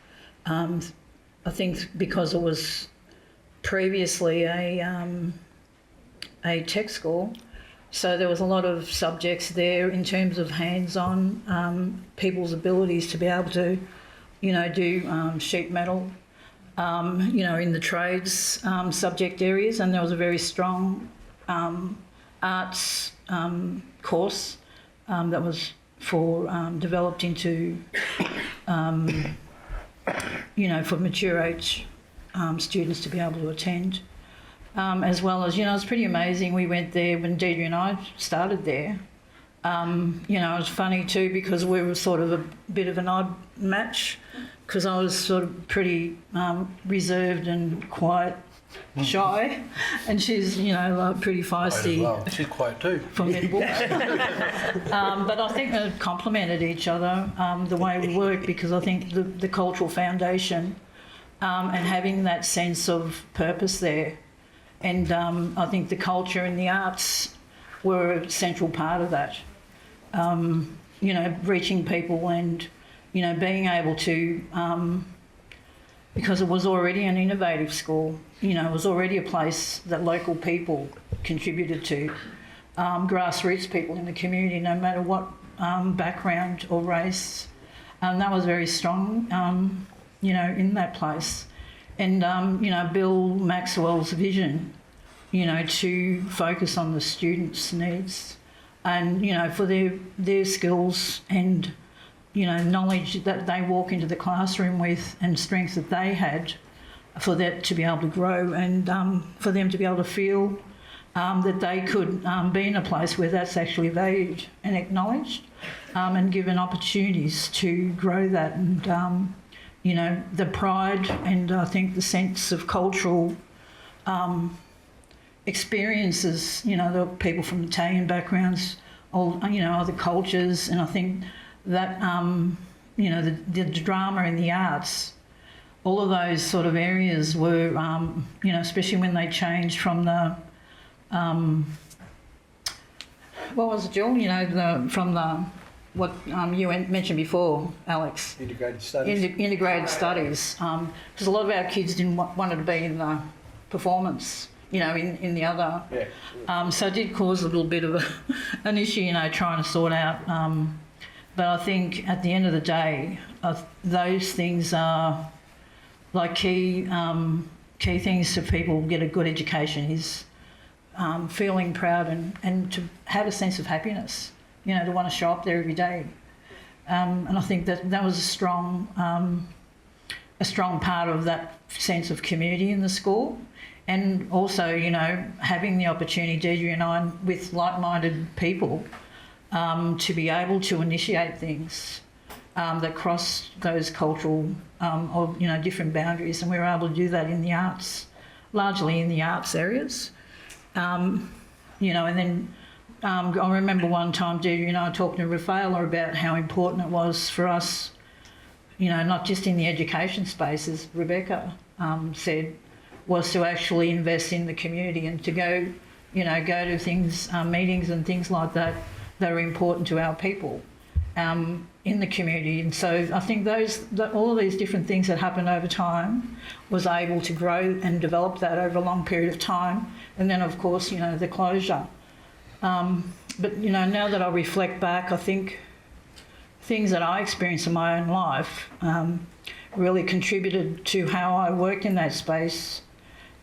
I think because it was previously a tech school, so there was a lot of subjects there in terms of hands-on, people's abilities to be able to, do sheet metal, in the trades subject areas, and there was a very strong arts course that was developed into, for mature age students to be able to attend, as well as, it's pretty amazing. We went there when Deidre and I started there. It was funny too because we were sort of a bit of an odd match because I was sort of pretty reserved and quiet shy, and she's, you know, like pretty feisty. Well. She's quiet too. From Edible. But I think they complemented each other, the way we work, because I think the cultural foundation and having that sense of purpose there, and I think the culture and the arts were a central part of that. You know, reaching people and, you know, being able to, because it was already an innovative school, you know, it was already a place that local people contributed to, grassroots people in the community, no matter what background or race. And that was very strong, you know, in that place. And, you know, Bill Maxwell's vision, you know, to focus on the students' needs and, you know, for their skills and, you know, knowledge that they walk into the classroom with and strengths that they had, for that to be able to grow and for them to be able to feel that they could be in a place where that's actually valued and acknowledged and given opportunities to grow that. And, you know, the pride and I think the sense of cultural experiences, you know, the people from Italian backgrounds, all, you know, other cultures, and I think that, you know, the drama and the arts, all of those sort of areas were, you know, especially when they changed from the, what was it, Jill? You know, from the, what you mentioned before, Alex. Integrated studies. Integrated studies. Because a lot of our kids didn't wanted to be in the performance, you know, in the other. Yeah. So it did cause a little bit of an issue, you know, trying to sort out. But I think at the end of the day, those things are like key things to people get a good education is feeling proud and to have a sense of happiness, you know, to want to show up there every day. And I think that was a strong part of that sense of community in the school. And also, you know, having the opportunity, Deidre and I, with like-minded people, to be able to initiate things that cross those cultural or, you know, different boundaries. And we were able to do that in the arts, largely in the arts areas. You know, and then I remember one time, Deidre and I were talking to Rafaela about how important it was for us, you know, not just in the education space, as Rebecca said, was to actually invest in the community and to go, you know, go to things, meetings and things like that that are important to our people in the community. And so I think all of these different things that happened over time was able to grow and develop that over a long period of time. And then, of course, you know, the closure. But, you know, now that I reflect back, I think things that I experienced in my own life really contributed to how I worked in that space.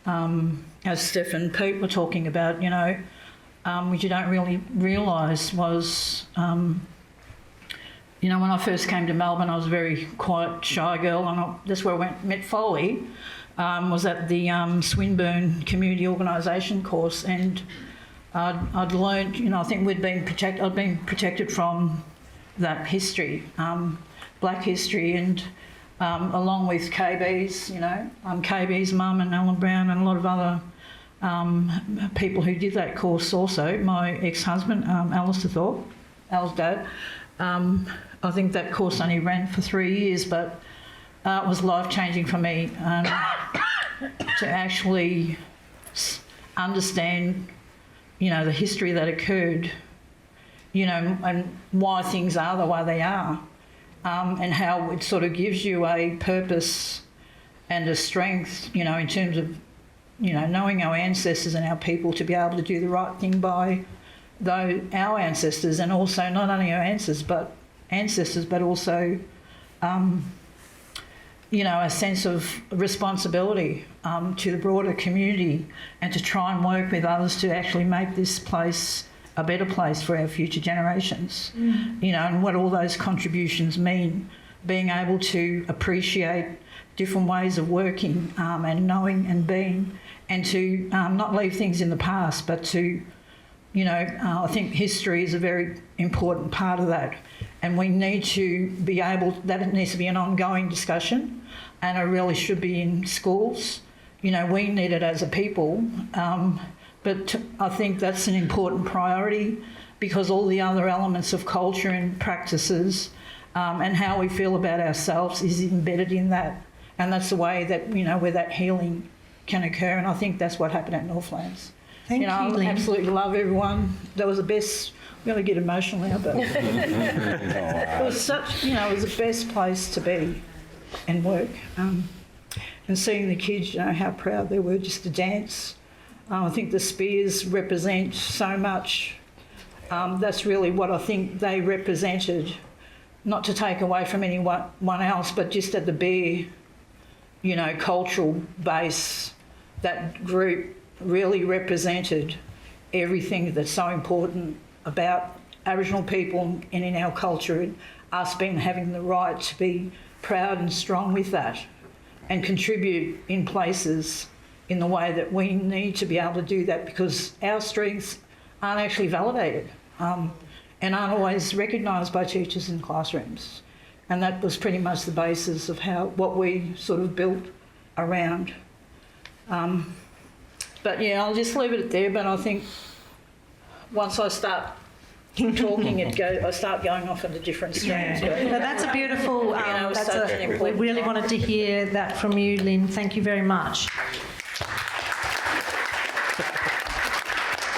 As Steph and Pete were talking about, you know, which you don't really realise was, you know, when I first came to Melbourne, I was a very quiet, shy girl, and that's where I met Foley, was at the Swinburne Community Organisation course, and I'd learned, you know, I think I'd been protected from that history, black history, and along with KB's, you know, KB's mum and Alan Brown and a lot of other people who did that course also. My ex-husband, Alistair Thorpe, Al's dad, I think that course only ran for 3 years, but it was life-changing for me to actually understand, you know, the history that occurred, you know, and why things are the way they are. And how it sort of gives you a purpose and a strength, you know, in terms of, you know, knowing our ancestors and our people to be able to do the right thing by our ancestors, and also not only our ancestors but also, you know, a sense of responsibility to the broader community, and to try and work with others to actually make this place a better place for our future generations, you know, and what all those contributions mean, being able to appreciate different ways of working and knowing and being, and to not leave things in the past, but to, you know, I think history is a very important part of that, and we need to be able, that it needs to be an ongoing discussion, and it really should be in schools, we need it as a people. But I think that's an important priority because all the other elements of culture and practices and how we feel about ourselves is embedded in that. And that's the way that, where that healing can occur. And I think that's what happened at Northlands. Thank you, I Lynn. absolutely love everyone. That was the best. I'm going to get emotional now, but it was such, it was the best place to be and work. And seeing the kids, how proud they were just to dance. I think the spears represent so much. That's really what I think they represented. Not to take away from anyone else, but just at the bare, cultural base, that group really represented everything that's so important about Aboriginal people and in our culture, and us having the right to be proud and strong with that and contribute in places in the way that we need to be able to do that, because our strengths aren't actually validated and aren't always recognised by teachers in classrooms. And that was pretty much the basis of what we sort of built around. But yeah, I'll just leave it there. But I think once I start talking, I start going off into different streams. Yeah. But that's a beautiful. We really wanted to hear that from you, Lynn. Thank you very much.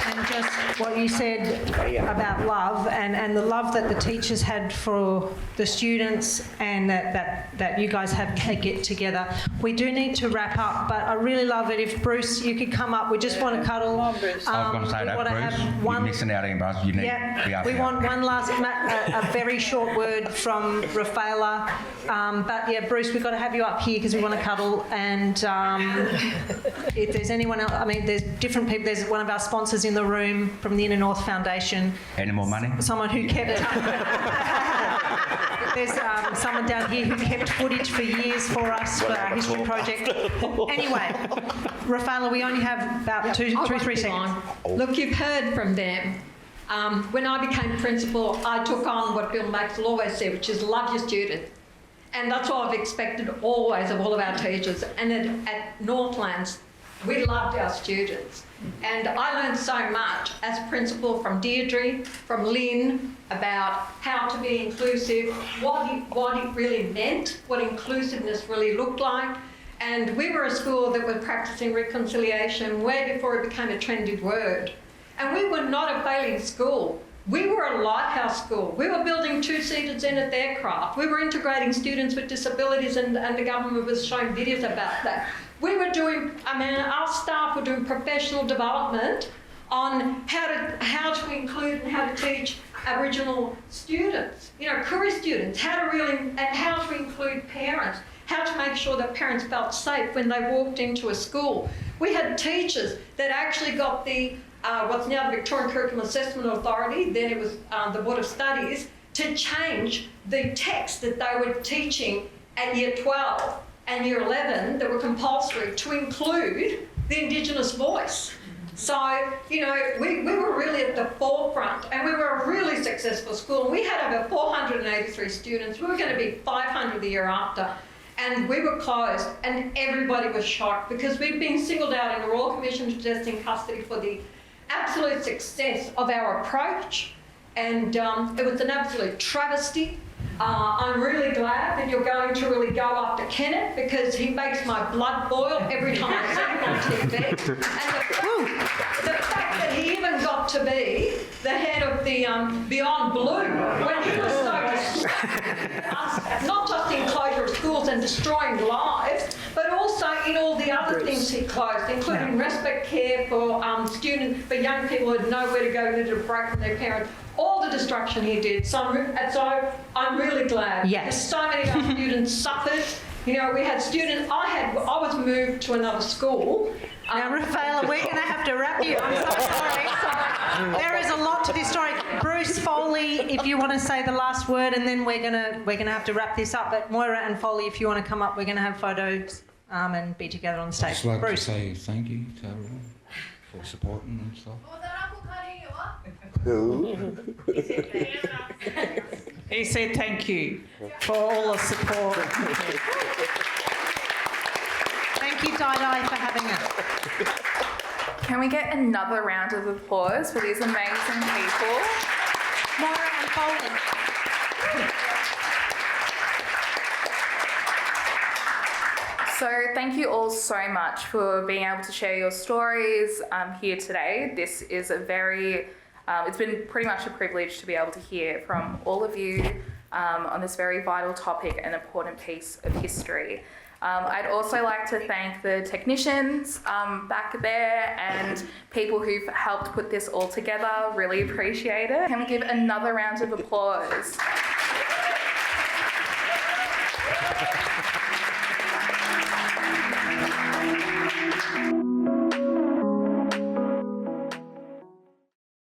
And just what you said about love and the love that the teachers had for the students and that you guys had to get together. We do need to wrap up, but I really love it if Bruce, you could come up. We just want to cuddle. I was going to say that, Bruce. You're missing out in Bruce. You need to be up we here. want one last, a very short word from Rafaela. But yeah, Bruce, we've got to have you up here because we want to cuddle. And if there's anyone else, there's different people. There's one of our sponsors in the room from the Inner North Foundation. Any more money? Someone who kept... There's someone down here who kept footage for years for us for our history project. Anyway, Rafaela, we only have about 3 seconds. Look, you've heard from them. When I became principal, I took on what Bill Maxwell always said, which is love your students. And that's what I've expected always of all of our teachers. And at Northlands, we loved our students. And I learned so much as principal from Deirdre, from Lynn, about how to be inclusive, what it really meant, what inclusiveness really looked like. And we were a school that was practicing reconciliation way before it became a trendy word. And we were not a failing school. We were a lighthouse school. We were building two-seated Zenith aircraft. We were integrating students with disabilities, and the government was showing videos about that. We were doing, our staff were doing professional development on how to include and how to teach Aboriginal students, Koori students, how to include parents, how to make sure that parents felt safe when they walked into a school. We had teachers that actually got the what's now the Victorian Curriculum Assessment Authority, then it was the Board of Studies, to change the text that they were teaching at Year 12 and Year 11 that were compulsory to include the Indigenous voice. So, we were really at the forefront, and we were a really successful school. We had over 483 students. We were going to be 500 the year after. And we were closed, and everybody was shocked because we'd been singled out in the Royal Commission to Death in Custody for the absolute success of our approach, and it was an absolute travesty. I'm really glad that you're going to really go after Kenneth because he makes my blood boil every time I see him on TV. And the fact that he even got to be the head of the Beyond Blue when he was so distracted, not just in closure of schools and destroying lives, but also in all the other things he closed, including respite care for students, for young people who had nowhere to go, needed a break from their parents. All the destruction he did. So I'm really glad. Yes. Because so many of our students suffered. We had students. I was moved to another school. Now, Rafaela, we're going to have to wrap you. I'm so sorry. There is a lot to this story. Bruce, Foley, if you want to say the last word, and then we're gonna have to wrap this up. But Moira and Foley, if you want to come up, we're going to have photos and be together on stage. I'd just like Bruce. to say thank you to everyone for supporting and stuff. He said thank you for all the support. Thank Thank you, Di for having us. Can we get another round of applause for these amazing people? Moira and Foley. So thank you all so much for being able to share your stories here today. This is a very, it's been pretty much a privilege to be able to hear from all of you on this very vital topic and important piece of history. I'd also like to thank the technicians back there and people who've helped put this all together. Really appreciate it. Can we give another round of applause?